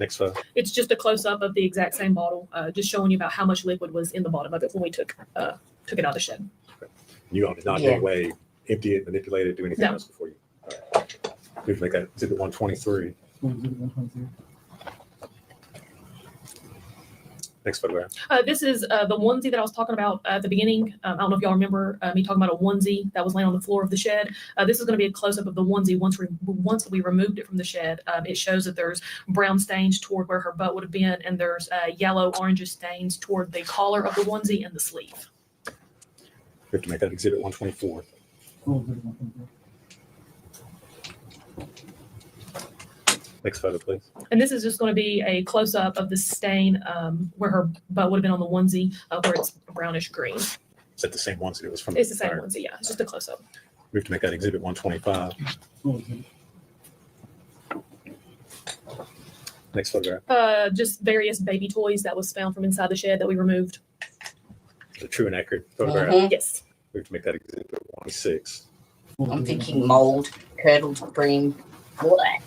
Next photo. It's just a close-up of the exact same bottle, just showing you about how much liquid was in the bottom of it when we took it out of the shed. You all did not in Yeah. any way empty it, manipulate it, do anything No. else before you. All right. We have to make that exhibit 123. Next photograph. This is the onesie that I was talking about at the beginning. I don't know if y'all remember me talking about a onesie that was laying on the floor of the shed. This is going to be a close-up of the onesie once we removed it from the shed. It shows that there's brown stains toward where her butt would have been, and there's yellow, orangish stains toward the collar of the onesie and the sleeve. We have to make that exhibit 124. Next photo, please. And this is just going to be a close-up of the stain where her butt would have been on the onesie, where it's brownish green. Is that the same onesie that was from? It's the same prior? onesie, yeah. It's just a close-up. We have to make that exhibit 125. Next photograph. Just various baby toys that was found from inside the shed that we removed. The true and accurate photograph. Mhm. Yes. We have to make that exhibit 126. I'm thinking mold, curdled cream, all that.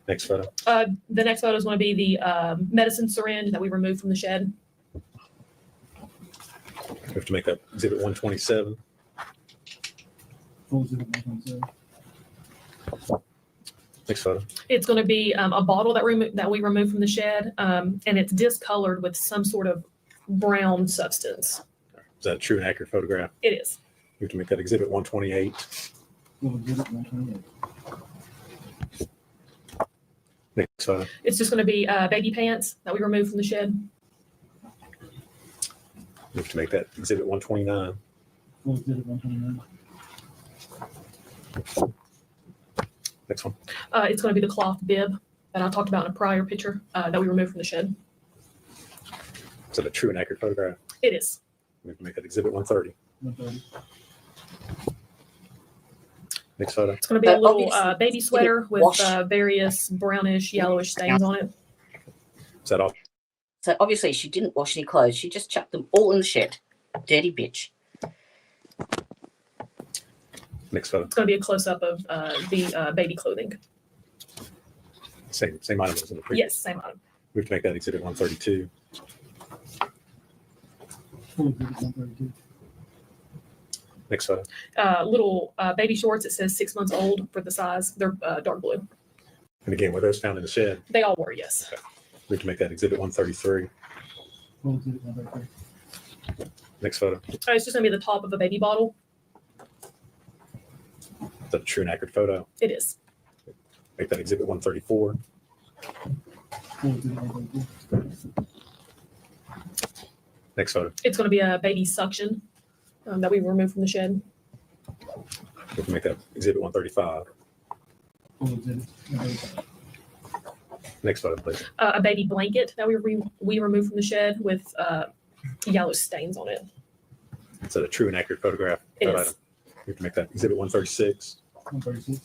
Next photo. The next photo is going to be the medicine syringe that we removed from the shed. We have to make that exhibit 127. What was it, 127? Next photo. It's going to be a bottle that we removed from the shed, and it's discolored with some sort of brown substance. Is that a true and accurate photograph? It is. We have to make that exhibit 128. What was it, 128? Next photo. It's just going to be baby pants that we removed from the shed. We have to make that exhibit 129. What was it, 129? Next one. It's going to be the cloth bib that I talked about in a prior picture that we removed from the shed. Is that a true and accurate photograph? It is. We have to make that exhibit 130. 130. It's going to be a little baby sweater with various brownish, yellowish stains on it. Is that all? So obviously she didn't wash any clothes. She just chucked them all in the shed. Dirty bitch. Next photo. It's going to be a close-up of the baby clothing. Same item as in the previous. Yes, same item. We have to make that exhibit 132. What was it, 132? Next photo. Little baby shorts. It says 6 months old for the size. They're dark blue. And again, were those found in the shed? They all were, yes. We have to make that exhibit 133. What was it, 133? Next photo. It's just going to be the top of a baby bottle. Is that a true and accurate photo? It is. Make that exhibit 134. What was it, 134? Next photo. It's going to be a baby suction that we removed from the shed. We have to make that exhibit 135. What was it, 135? Next photo, please. A baby blanket that we removed from the shed with yellow stains on it. Is that a true and accurate photograph? It That is. item? We have to make that exhibit 136. 136.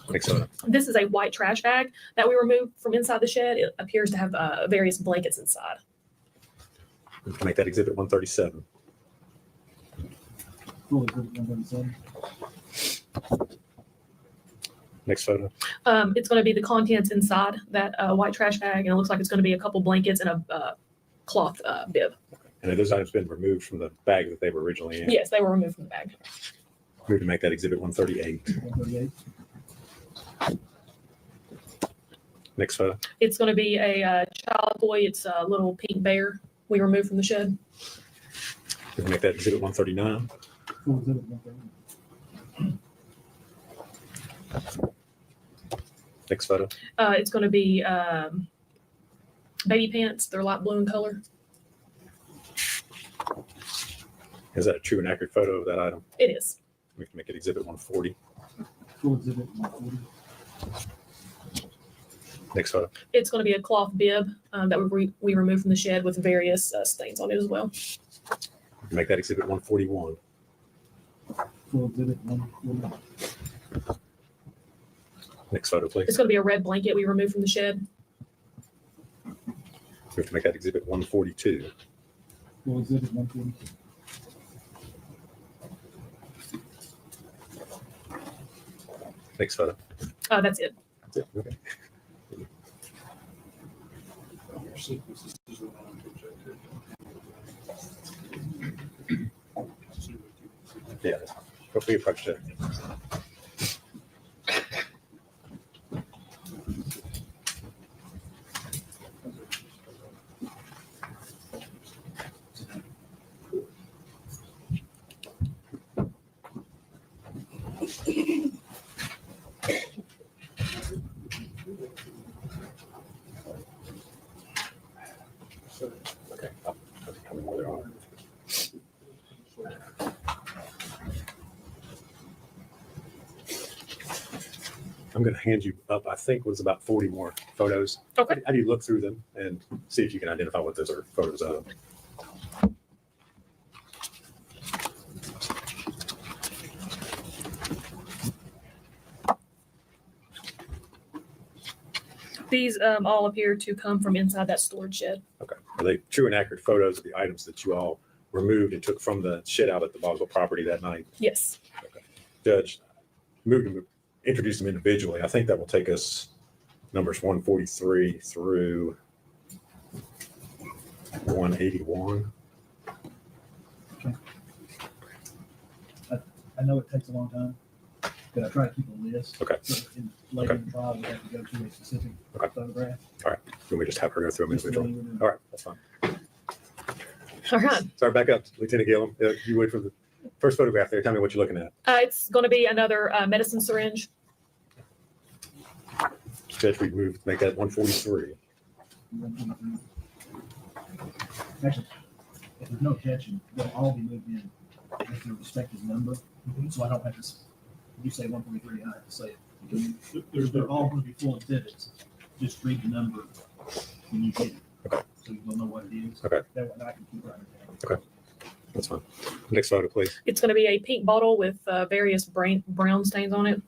Next photo. This is a white trash bag that we removed from inside the shed. It appears to have various blankets inside. We have to make that exhibit 137. What was it, 137? Next photo. It's going to be the contents inside that white trash bag, and it looks like it's going to be a couple blankets and a cloth bib. And have those items been removed from the bag that they were originally in? Yes, they were removed from the bag. We have to make that exhibit 138. 138. Next photo. It's going to be a child toy. It's a little pink bear we removed from the shed. We have to make that exhibit 139. What was it, 139? Next photo. It's going to be baby pants. They're light blue in color. Is that a true and accurate photo of that item? It is. We have to make it exhibit 140. What was it, 140? Next photo. It's going to be a cloth bib that we removed from the shed with various stains on it as well. We can make that exhibit 141. What was it, 141? Next photo, please. It's going to be a red blanket we removed from the shed. We have to make that exhibit 142. What was it, 140? Next photo. That's it. That's it. Okay. Yeah. Hopefully approach it. Okay. How many more there are? I'm going to hand you up, I think, was about 40 more photos. Okay. How do you look through them and see if you can identify what those are photos of? These all appear to come from inside that storage shed. Okay. Are they true and accurate photos of the items that you all removed and took from the shed out at the Boswell property that night. Yes. Judge introduce them individually. I think that will take us numbers 143 through 181. I know it takes a long time, but I try to keep a list. Okay. So later in the trial, we have to go to a specific photograph. Can we just have her go through them individually? All right, that's fine. All right. Sorry, back up, Lieutenant Gilliam. You wait for the first photograph there. Tell me what you're looking at. It's going to be another medicine syringe. Judge, we make that 143. Actually, if there's no objection, they'll all be moved in with their respective number. So I don't have to, you say 143, I have to say it. They're all going to be full exhibits. Just read the number when you get it. Okay. So you'll know what it is. Okay. That way I can keep writing it down. Okay. That's fine. Next photo, please. It's going to be a pink bottle with various brown stains on it.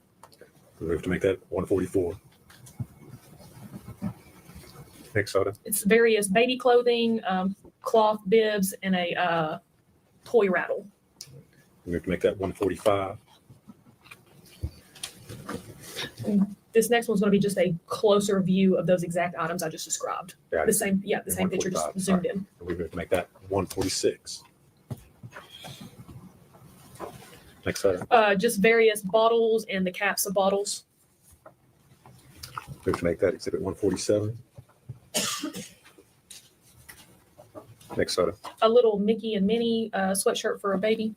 We have to make that 144. Next photo. It's various baby clothing, cloth bibs, and a toy rattle. We have to make that 145. This next one's going to be just a closer view of those exact items I just described. Yeah, The same picture, just 145. zoomed in. And we have to make that 146. Next photo. Just various bottles and the caps of bottles. We have to make that exhibit 147. Next photo. A little Mickey and Minnie sweatshirt for a baby.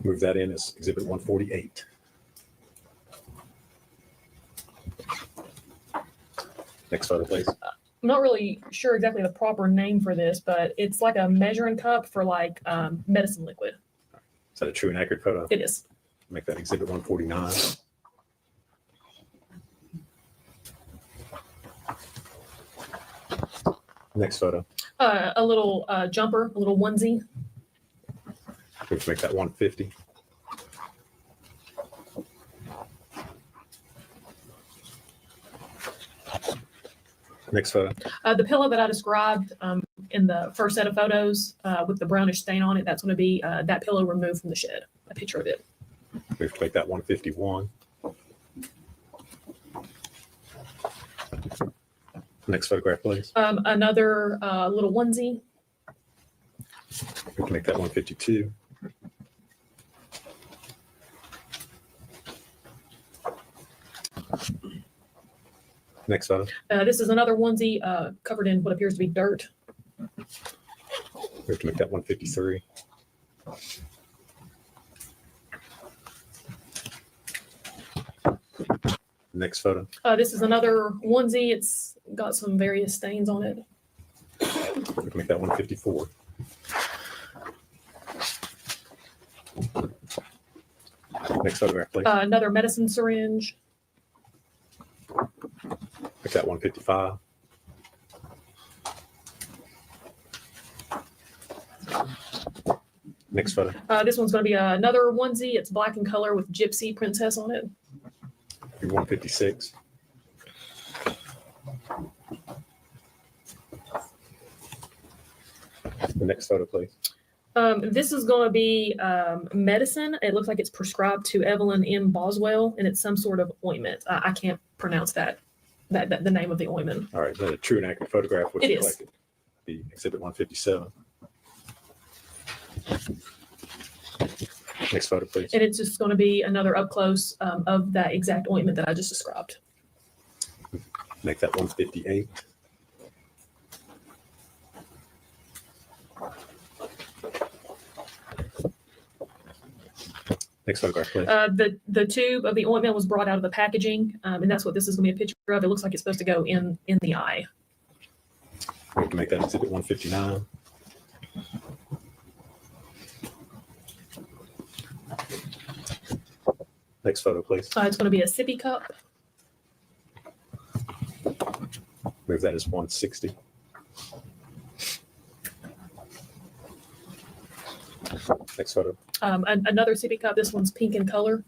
Move that in as exhibit 148. Next photo, please. I'm not really sure exactly the proper name for this, but it's like a measuring cup for like medicine liquid. Is that a true and accurate photo? It is. Make that exhibit 149. Next photo. A little jumper, a little onesie. We have to make that 150. Next photo. The pillow that I described in the first set of photos with the brownish stain on it, that's going to be that pillow removed from the shed. A picture of it. We have to make that 151. Next photograph, please. Another little onesie. We can make that 152. Next photo. This is another onesie covered in what appears to be dirt. We have to make that 153. Next photo. This is another onesie. It's got some various stains on it. We can make that 154. Next photograph, please. Another medicine syringe. Make that 155. Next photo. This one's going to be another onesie. It's black in color with gypsy princess on it. 156. The next photo, please. This is going to be medicine. It looks like it's prescribed to Evelyn Boswell, and it's some sort of ointment. I can't pronounce the name of the ointment. All right, is that a true and accurate photograph? It is. Collected? The exhibit 157. Next photo, please. And it's just going to be another up close of that exact ointment that I just described. Make that 158. Next photograph, please. The tube of the ointment was brought out of the packaging, and that's what this is going to be a picture of. It looks like it's supposed to go in the eye. We have to make that exhibit 159. Next photo, please. It's going to be a sippy cup. Move that as 160. Next photo. Another sippy cup. This one's pink in color.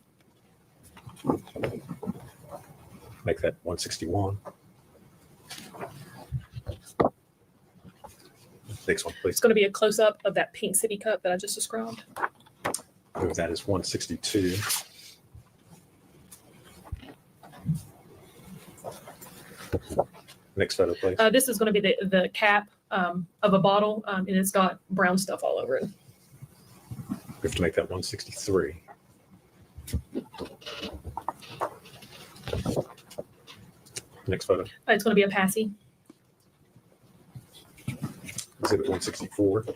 Make that 161. Next one, please. It's going to be a close-up of that pink sippy cup that I just described. Move that is 162. Next photo, please. This is going to be the cap of a bottle, and it's got brown stuff all over it. We have to make that 163. Next photo. It's going to be a passy. Exhibit 164.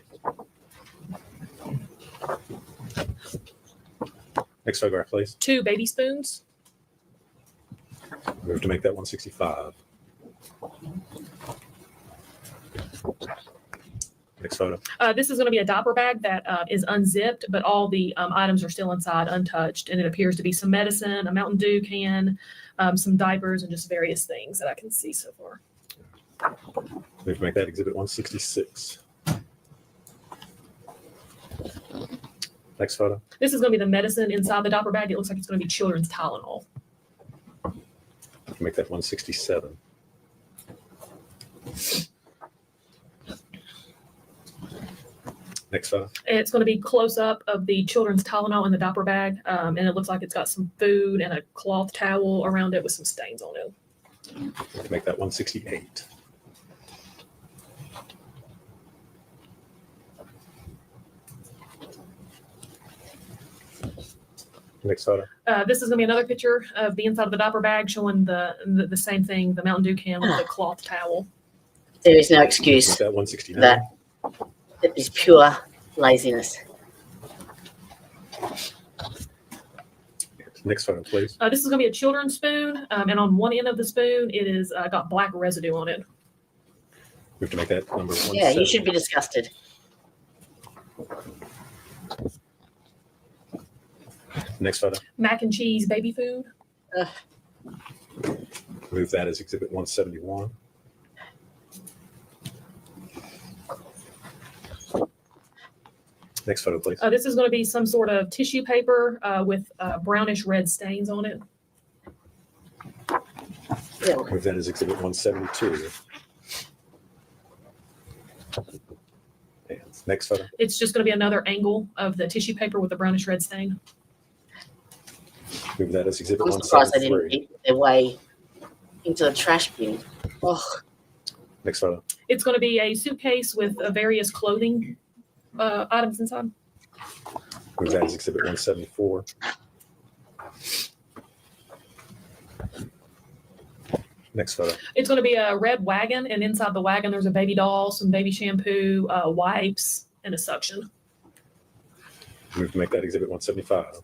Next photograph, please. 2 baby spoons. We have to make that 165. Next photo. This is going to be a diaper bag that is unzipped, but all the items are still inside untouched. And it appears to be some medicine, a Mountain Dew can, some diapers, and just various things that I can see so far. We have to make that exhibit 166. Next photo. This is going to be the medicine inside the diaper bag. It looks like it's going to be children's Tylenol. Make that 167. Next photo. It's going to be close up of the children's Tylenol in the diaper bag, and it looks like it's got some food and a cloth towel around it with some stains on it. Make that 168. Next photo. This is going to be another picture of the inside of the diaper bag showing the same thing, the Mountain Dew can with the cloth towel. There is no Make excuse. that 169. That it is pure laziness. Next photo, please. This is going to be a children's spoon, and on one end of the spoon, it is got black residue on it. We have to make that number 170. Yeah, you should be disgusted. Next photo. Mac and cheese baby food. Move that as exhibit 171. Next photo, please. This is going to be some sort of tissue paper with brownish red stains on it. Move that as exhibit 172. And next photo. It's just going to be another angle of the tissue paper with the brownish red stain. Move that as exhibit I'm surprised they didn't 173. eat their way into the trash bin. Oh, Next photo. It's going to be a suitcase with various clothing items inside. Move that as exhibit 174. Next photo. It's going to be a red wagon, and inside the wagon there's a baby doll, some baby shampoo, wipes, and a suction. Move to make that exhibit 175.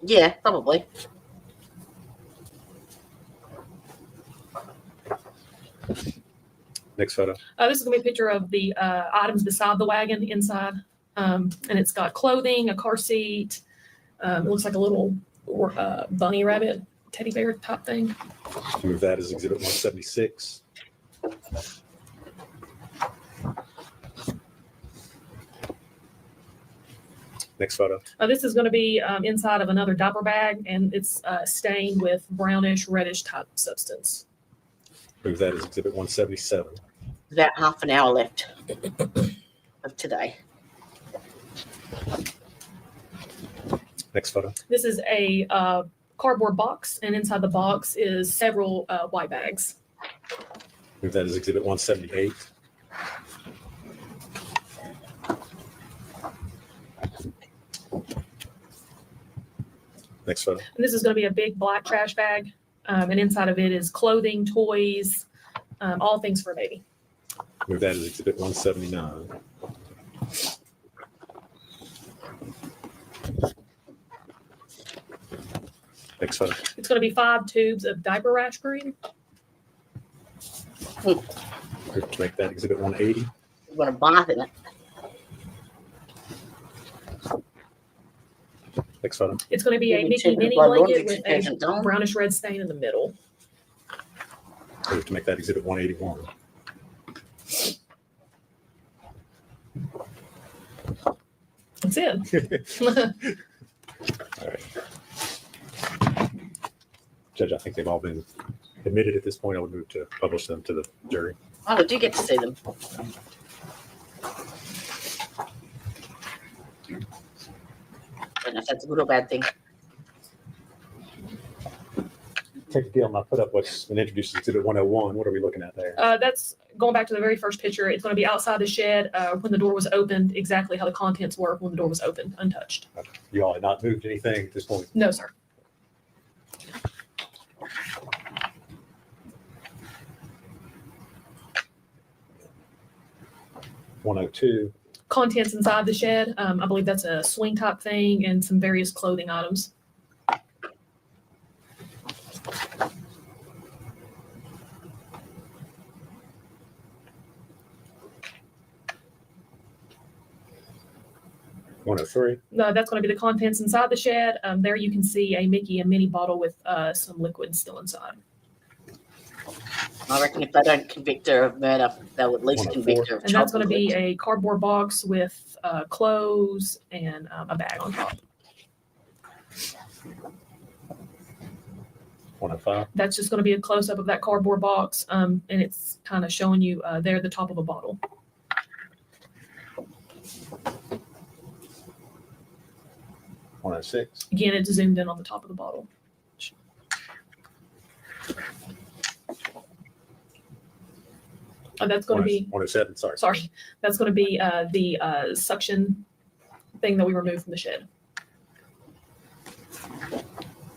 yeah, probably. Next photo. This is going to be a picture of the items beside the wagon inside, and it's got clothing, a car seat. It looks like a little bunny rabbit, teddy bear type thing. Move that as exhibit 176. Next photo. This is going to be inside of another diaper bag, and it's stained with brownish, reddish type substance. Move that as exhibit 177. About half an hour left of today. Next photo. This is a cardboard box, and inside the box is several white bags. Move that as exhibit 178. Next photo. And this is going to be a big black trash bag, and inside of it is clothing, toys, all things for a baby. Move that as exhibit 179. Next photo. It's going to be 5 tubes of diaper rash cream. Move to make that exhibit 180. You've got a bath in it. Next photo. It's going to be a Maybe Mickey check the Minnie blood blanket laundry with detergent, a Dawn. brownish red stain in the middle. Move to make that exhibit 181. That's it. All right. Judge, I think they've all been admitted at this point. I would move to publish them to the jury. Oh, I do get to see them. that's a good or bad thing. Take the deal, I put up what's been introduced to Exhibit 101. What are we looking at there? That's going back to the very first picture. It's going to be outside the shed when the door was opened, exactly how the contents were when the door was opened, untouched. Okay. You all had not moved anything at this point? No, sir. 102. Contents inside the shed. I believe that's a swing type thing and some various clothing items. That's going to be the contents inside the shed. There you can see a Mickey and Minnie bottle with some liquid still inside. I reckon if they don't convict her of murder, they'll at least convict her of And child that's going to be neglect. a cardboard box with clothes and a bag on top. 105. That's just going to be a close up of that cardboard box, and it's kind of showing you there the top of a bottle. 106. Again, it's zoomed in on the top of the bottle. That's going to be 107. sorry. That's going to be the suction thing that we removed from the shed.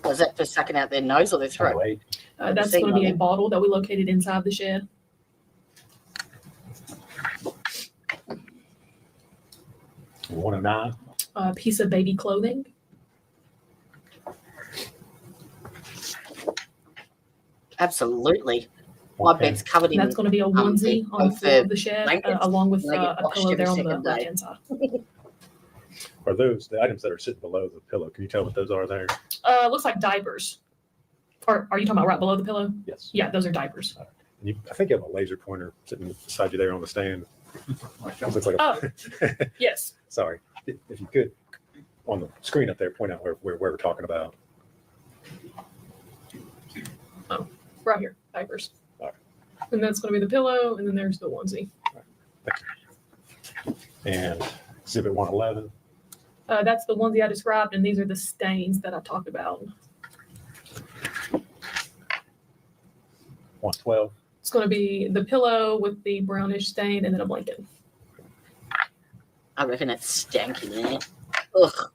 Was that for sucking out their nose or their throat? 108. That's seen going to be a that. bottle that we located inside the shed. 109. A piece of baby clothing. Absolutely. My 110. bed's covered in. That's going to be a onesie on the floor of the shed, blankets, along with they get a washed pillow every there on the second day. left-hand side. Are those the items that are sitting below the pillow? Can you tell what those are there? Looks like diapers. Or are you talking about right below the pillow? Yes. Yeah, those are diapers. I think you have a laser pointer sitting beside you there on the stand. Looks like Oh, yes. Sorry. If you could, on the screen up there, point out where we're talking about. Right here, diapers. All right. And that's going to be the pillow, and then there's the onesie. And Exhibit 111. That's the onesie I described, and these are the stains that I talked about. 112. It's going to be the pillow with the brownish stain, and then a blanket. I reckon it's stank in there. Ugh. Can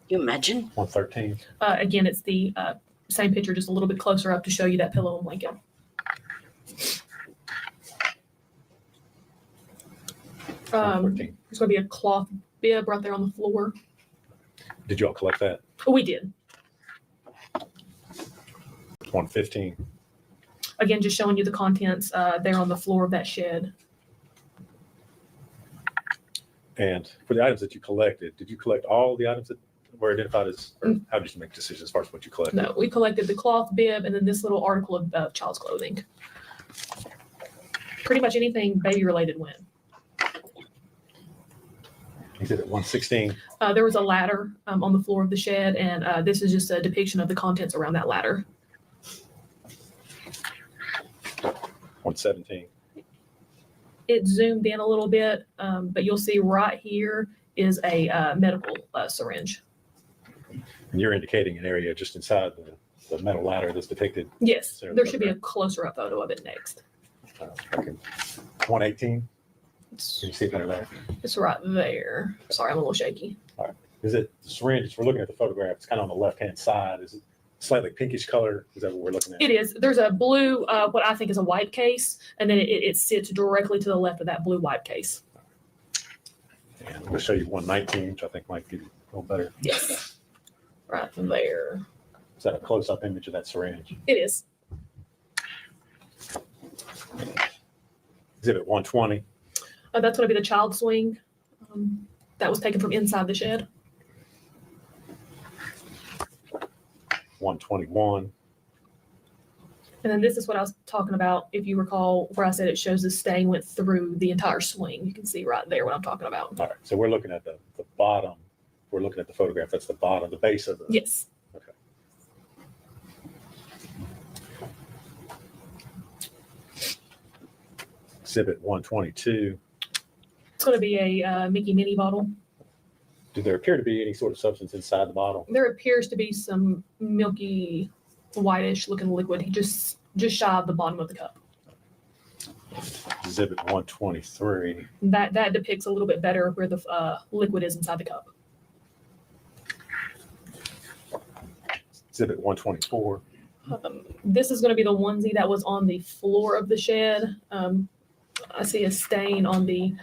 you imagine? 113. Again, it's the same picture, just a little bit closer up to show you that pillow and blanket. There's 114. going to be a cloth bib right there on the floor. Did you all collect that? Oh, we did. 115. Again, just showing you the contents there on the floor of that shed. And for the items that you collected, did you collect all the items that were identified as, or how did you make decisions as far as what you collected? No, we collected the cloth bib and then this little article of child's clothing. Pretty much anything baby related went. Exhibit 116. There was a ladder on the floor of the shed, and this is just a depiction of the contents around that ladder. 117. It zoomed in a little bit, but you'll see right here is a medical syringe. And you're indicating an area just inside the metal ladder that's depicted. Yes, There there we should go. be a closer up photo of it next. 118. Can you see it better there? It's right there. Sorry, I'm a little shaky. Is it the syringe? We're looking at the photograph. It's kind of on the left-hand side. Is it slightly pinkish color? Is that what we're looking at? It is. There's a blue, what I think is a wipe case, and then it sits directly to the left of that blue wipe case. And I'm going to show you 119, which I think might give you a little better. Yes. Right there. Is that a close-up image of that syringe? It is. Exhibit 120. That's going to be the child swing that was taken from inside the shed. 121. And then this is what I was talking about. If you recall where I said it shows the stain went through the entire swing. You can see right there what I'm talking about. All right. So we're looking at the bottom. We're looking at the photograph. That's the bottom, the base of the. Yes. Okay. Exhibit 122. It's going to be a Mickey Minnie bottle. Do there appear to be any sort of substance inside the bottle? There appears to be some milky, whitish looking liquid. He just shy of the bottom of the cup. Exhibit 123. That depicts a little bit better where the liquid is inside the cup. Exhibit 124. This is going to be the onesie that was on the floor of the shed. I see a stain on the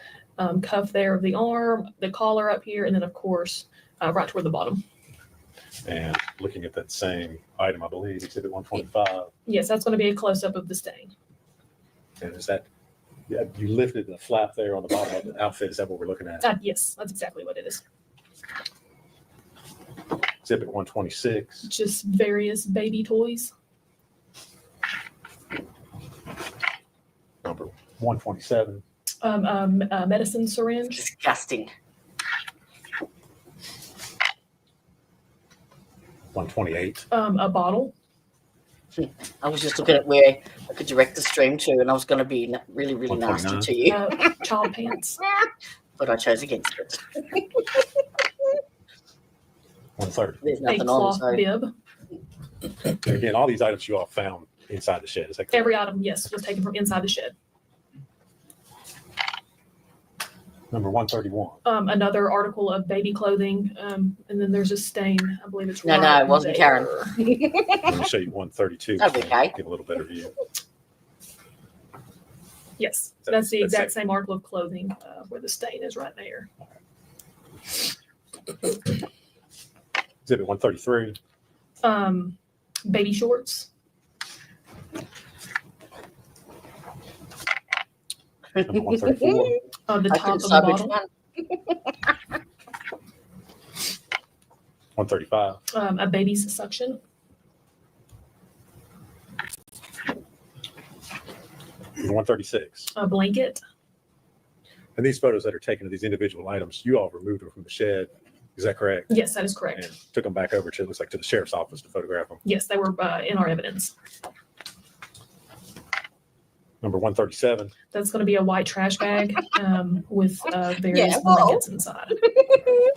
cuff there of the arm, the collar up here, and then of course right toward the bottom. And looking at that same item, I believe, exhibit 125. Yes, that's going to be a close-up of the stain. And is that, yeah, you lifted the flap there on the bottom of the outfit. Is that what we're looking at? Yes, that's exactly what it is. Exhibit 126. Just various baby toys. Number 127. Medicine syringe. Disgusting. 128. A bottle. I was just looking at where I could direct the stream to, and I was going to be really, really nasty 129. to you, Child pants. but I chose against it. 130. There's A nothing on, cloth so bib. And again, all these items you all found inside the shed. Is that correct? Every item, yes, was taken from inside the shed. Number 131. Another article of baby clothing, and then there's a stain. I believe it's No, right it wasn't there. Karen. Let me show you 132. That'd be okay. Give a little better view. Yes, that's the That's exact it. same article of clothing where the stain is right there. Exhibit 133. Baby shorts. Number 134. The I top couldn't of the decide which bottle. one. 135. A baby's suction. Number 136. A blanket. And these photos that are taken of these individual items, you all removed them from the shed. Is that correct? Yes, that is correct. And took them back over to, it looks like, to the sheriff's office to photograph them. Yes, they were in our evidence. Number 137. That's going to be a white trash bag with various Yeah, whoa. blankets inside.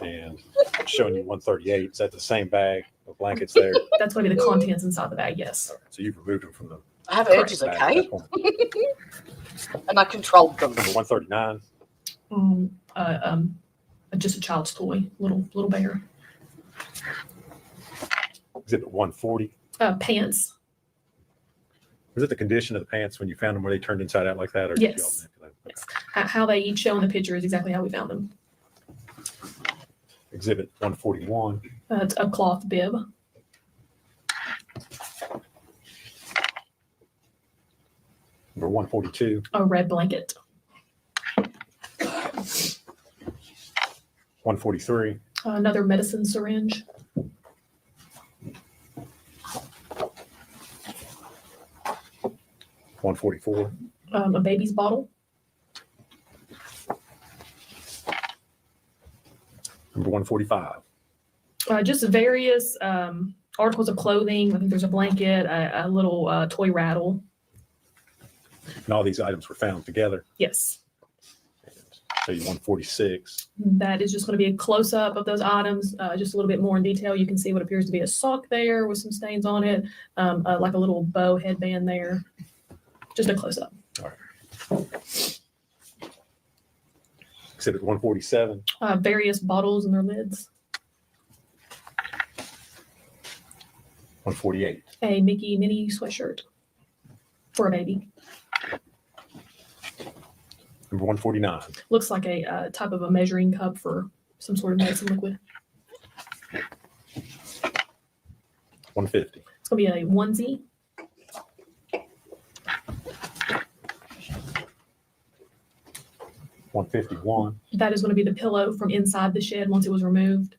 And showing you 138. Is that the same bag of blankets there? That's going to be the contents inside the bag, yes. All right, so you've removed them from the I have urges, bag at okay, that point. and I controlled them. Number 139. Just a child's toy, little bear. Exhibit 140. Pants. Was it the condition of the pants when you found them where they turned inside out like that? Or did you all Yes. manipulate them? Yes. How they each show in the picture is exactly how we found them. Exhibit 141. It's a cloth bib. Number 142. A red blanket. 143. Another medicine syringe. 144. A baby's bottle. Number 145. Just various articles of clothing. I think there's a blanket, a little toy rattle. And all these items were found together. Yes. Show you 146. That is just going to be a close-up of those items, just a little bit more in detail. You can see what appears to be a sock there with some stains on it, like a little bow headband there. Just a close-up. All right. Exhibit 147. Various bottles and their lids. 148. A Mickey mini sweatshirt for a baby. Number 149. Looks like a type of a measuring cup for some sort of medicine liquid. 150. It's going to be a onesie. $151. That is going to be the pillow from inside the shed once it was removed.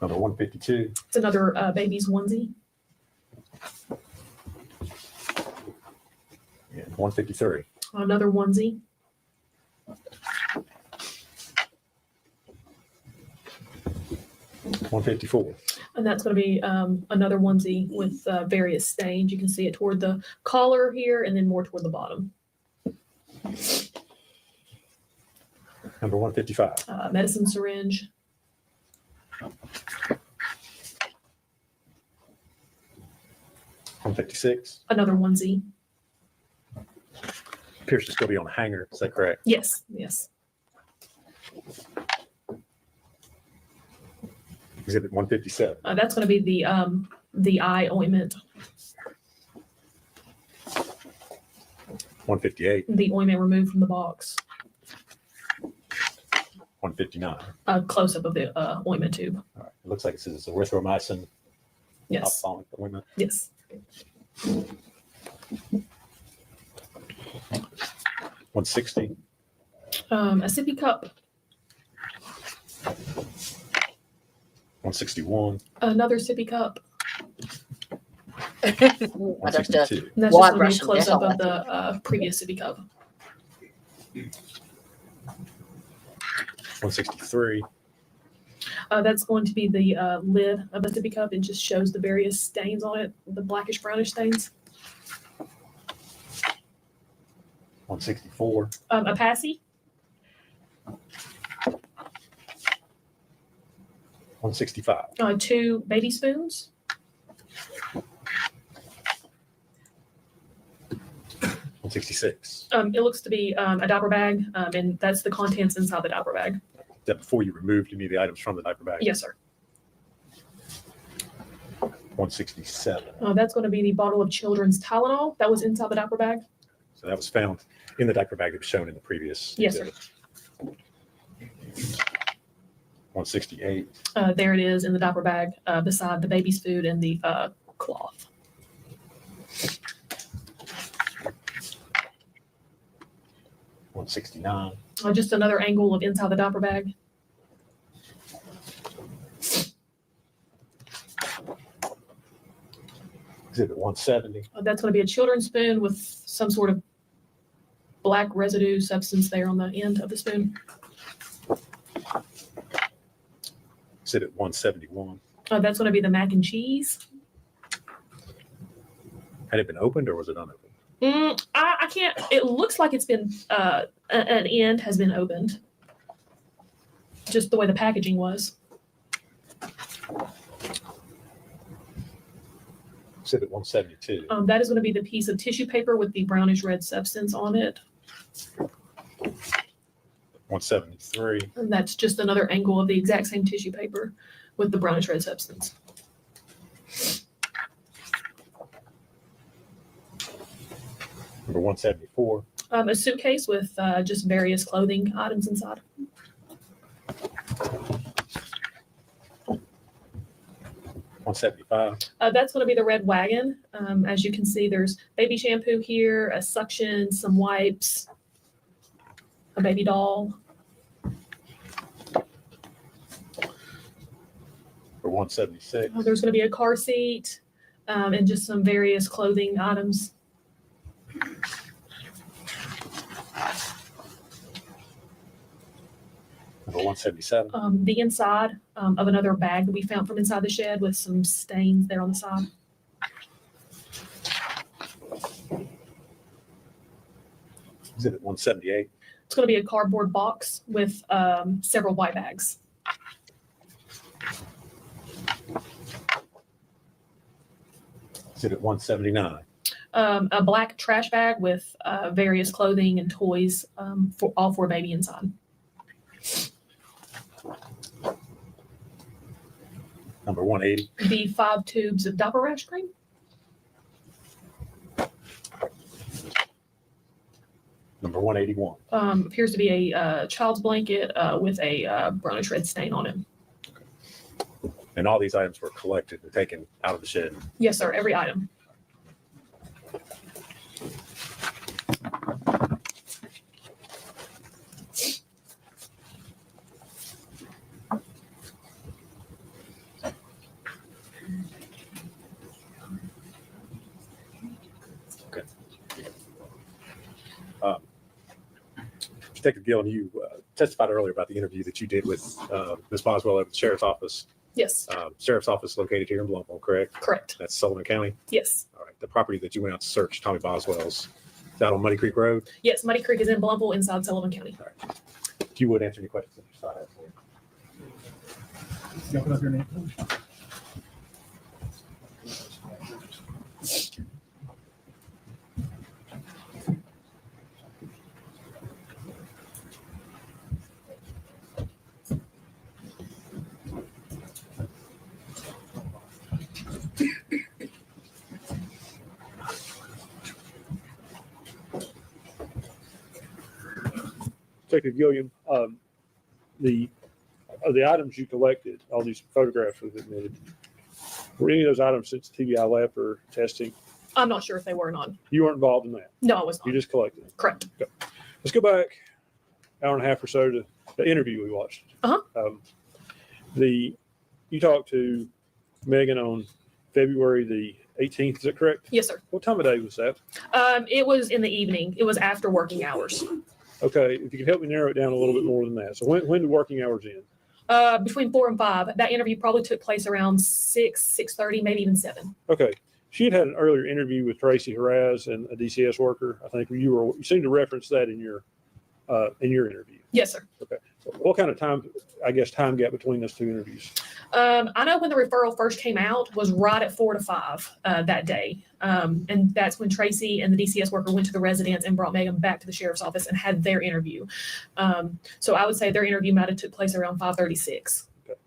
Number 152. It's another baby's onesie. And 153. Another onesie. $154. And that's going to be another onesie with various stains. You can see it toward the collar here and then more toward the bottom. Number 155. Medicine syringe. 156. Another onesie. Appears to still be on a hanger. Is that correct? Yes, yes. Exhibit 157. That's going to be the eye ointment, 158. the ointment removed from the box. 159. A close up of the ointment tube. All right. It looks like it says it's erythromycin Yes, ophthalmic ointment. yes. 160. A sippy cup. 161. Another sippy cup. I just 162. And that's Wide just going to be a Russian close up dettol. of the previous sippy cup. 163. That's going to be the lid of a sippy cup. It just shows the various stains on it, the blackish brownish stains. 164. A passy. 165. 2 baby spoons. 166. It looks to be a diaper bag, and that's the contents inside the diaper bag. Is that before you removed any of the items from the diaper bag? Yes, sir. 167. That's going to be the bottle of children's Tylenol that was inside the diaper bag. So that was found in the diaper bag that was shown in the previous Yes, sir. exhibit. 168. There it is in the diaper bag beside the baby's food and the cloth. 169. Just another angle of inside the diaper bag. Exhibit 170. That's going to be a children's spoon with some sort of black residue substance there on the end of the spoon. Exhibit 171. That's going to be the mac and cheese. Had it been opened or was it unopened? I can't. It looks like it's been an end has been opened. Just the way the packaging was. Exhibit 172. That is going to be the piece of tissue paper with the brownish red substance on it. 173. And that's just another angle of the exact same tissue paper with the brownish red substance. Number 174. A suitcase with just various clothing items inside. 175. That's going to be the red wagon. As you can see, there's baby shampoo here, a suction, some wipes, a baby doll. For 176. There's going to be a car seat and just some various clothing items. Number 177. The inside of another bag that we found from inside the shed with some stains there on the side. Exhibit 178. It's going to be a cardboard box with several white bags. Exhibit 179. A black trash bag with various clothing and toys for all for a baby inside. Number 180. The 5 tubes of diaper rash cream. Number 181. Appears to be a child's blanket with a brownish red stain on it. And all these items were collected and taken out of the shed. Yes, sir. Every item. Detective Gilliam, you testified earlier about the interview that you did with Ms. Boswell at the Sheriff's Office. Yes, Sheriff's Office located here in Bloomfield, correct? correct. That's Sullivan County. Yes. All right. The property that you went out to search, Tommy Boswell's, is out on Muddy Creek Road. Yes, Muddy Creek is in Bloomfield inside Sullivan County. If you would answer any questions, I just thought I'd for you. Y'all come up here, man. Detective Gilliam, the items you collected, all these photographs we've admitted, were any of those items since TBI lab or testing? I'm not sure if they were or not. You weren't involved in that. No, I was You not. just collected them. Correct. Okay. Let's go back hour and a half or so to the interview we watched. Uh-huh. You talked to Megan on February the 18th. Is that correct? Yes, sir. What time of day was that? It was in the evening. It was after working hours. Okay, if you could help me narrow it down a little bit more than that. So when do working hours end? Between 4 and 5. That interview probably took place around 6:30, maybe even 7. Okay. She had an earlier interview with Tracy Haraz and a DCS worker. I think you seemed to reference that in your interview. Yes, sir. Okay. What kind of time gap between those two interviews? I know when the referral first came out was right at 4 to 5 that day. And that's when Tracy and the DCS worker went to the residence and brought Megan back to the sheriff's office and had their interview. So I would say their interview might have took place around 5:36. Okay.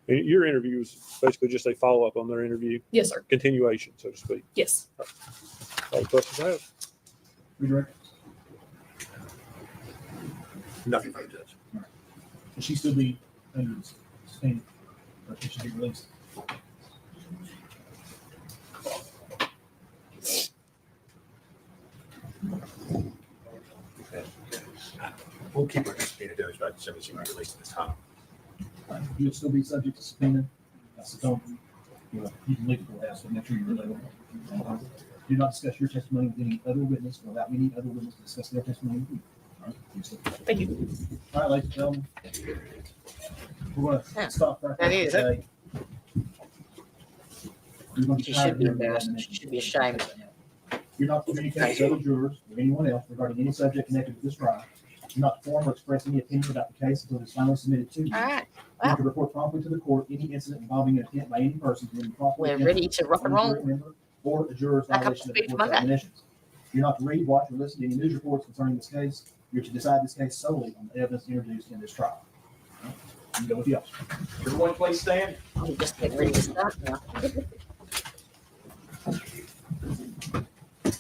And your interview was basically just a follow-up on their interview? Yes, sir. Continuation, so to speak? Yes. All the questions I have? Redirect. Nothing for the judge. Will she still be under suspended? Or should she be released? We'll keep her suspended, Judge, but she might be released at this time. You would still be subject to subpoena. That's the don't. You can leave the courthouse, but make sure you're available. Do not discuss your testimony with any other witness or allow any other witness to discuss their testimony with you. All right. Thank you. All right, ladies and gentlemen. We're going Yeah, to stop right that there is. today. You're going to She tired should be of hearing embarrassed. about She should be ashamed. You're not to communicate with other jurors or anyone else regarding any subject connected with this trial. You're not to form or express any opinion about the case until it is finally submitted to you. All right. You have to report promptly to the court any incident involving an attempt by any person to improperly We're ready to rock and roll. or a juror's Back up violation to of the speed for court's Monday. admonitions. You're not to read, watch, or listen to any news reports concerning this case. You're to decide this case solely on the evidence introduced in this trial. You can go with the officer. Everyone, please stand. I'm just getting ready to start now.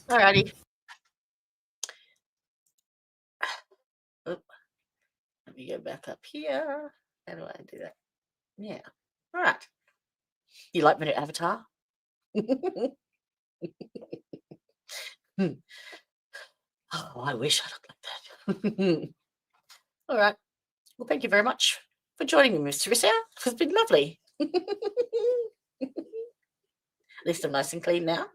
All righty. Oop. Let me go back up here. How do I do that? Yeah. All right. You like my new avatar? Oh, I wish I looked like that. All right. Well, thank you very much for joining me, Miss Teresa. It's been lovely. At least I'm nice and clean now.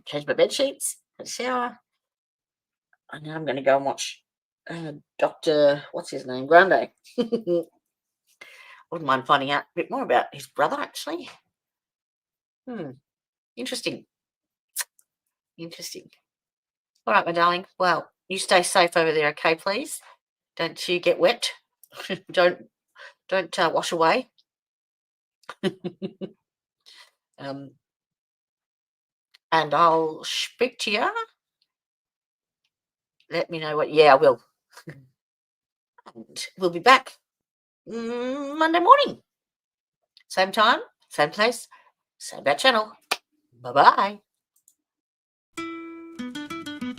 Change my bed sheets, had a shower. And now I'm going to go and watch Dr. What's his name? Grande. Wouldn't mind finding out a bit more about his brother, actually. Interesting. Interesting. All right, my darling. Well, you stay safe over there, okay, please? Don't you get wet. don't wash away. And I'll speak to you. Let me know what. Yeah, I will. And we'll be back Monday morning. Same time, same place, same bad channel. Bye-bye.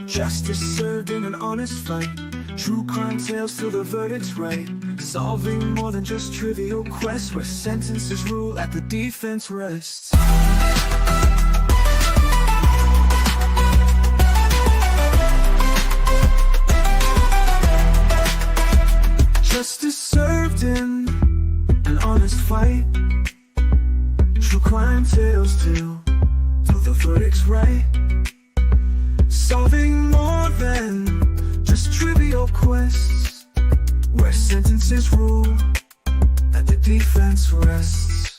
Justice served in an honest fight. True crime tales till the verdict's right. Solving more than just trivial quests, where sentences rule at the defense rests. Justice served in an honest fight. True crime tales till the verdict's right. Solving more than just trivial quests, where sentences rule and the defense rests.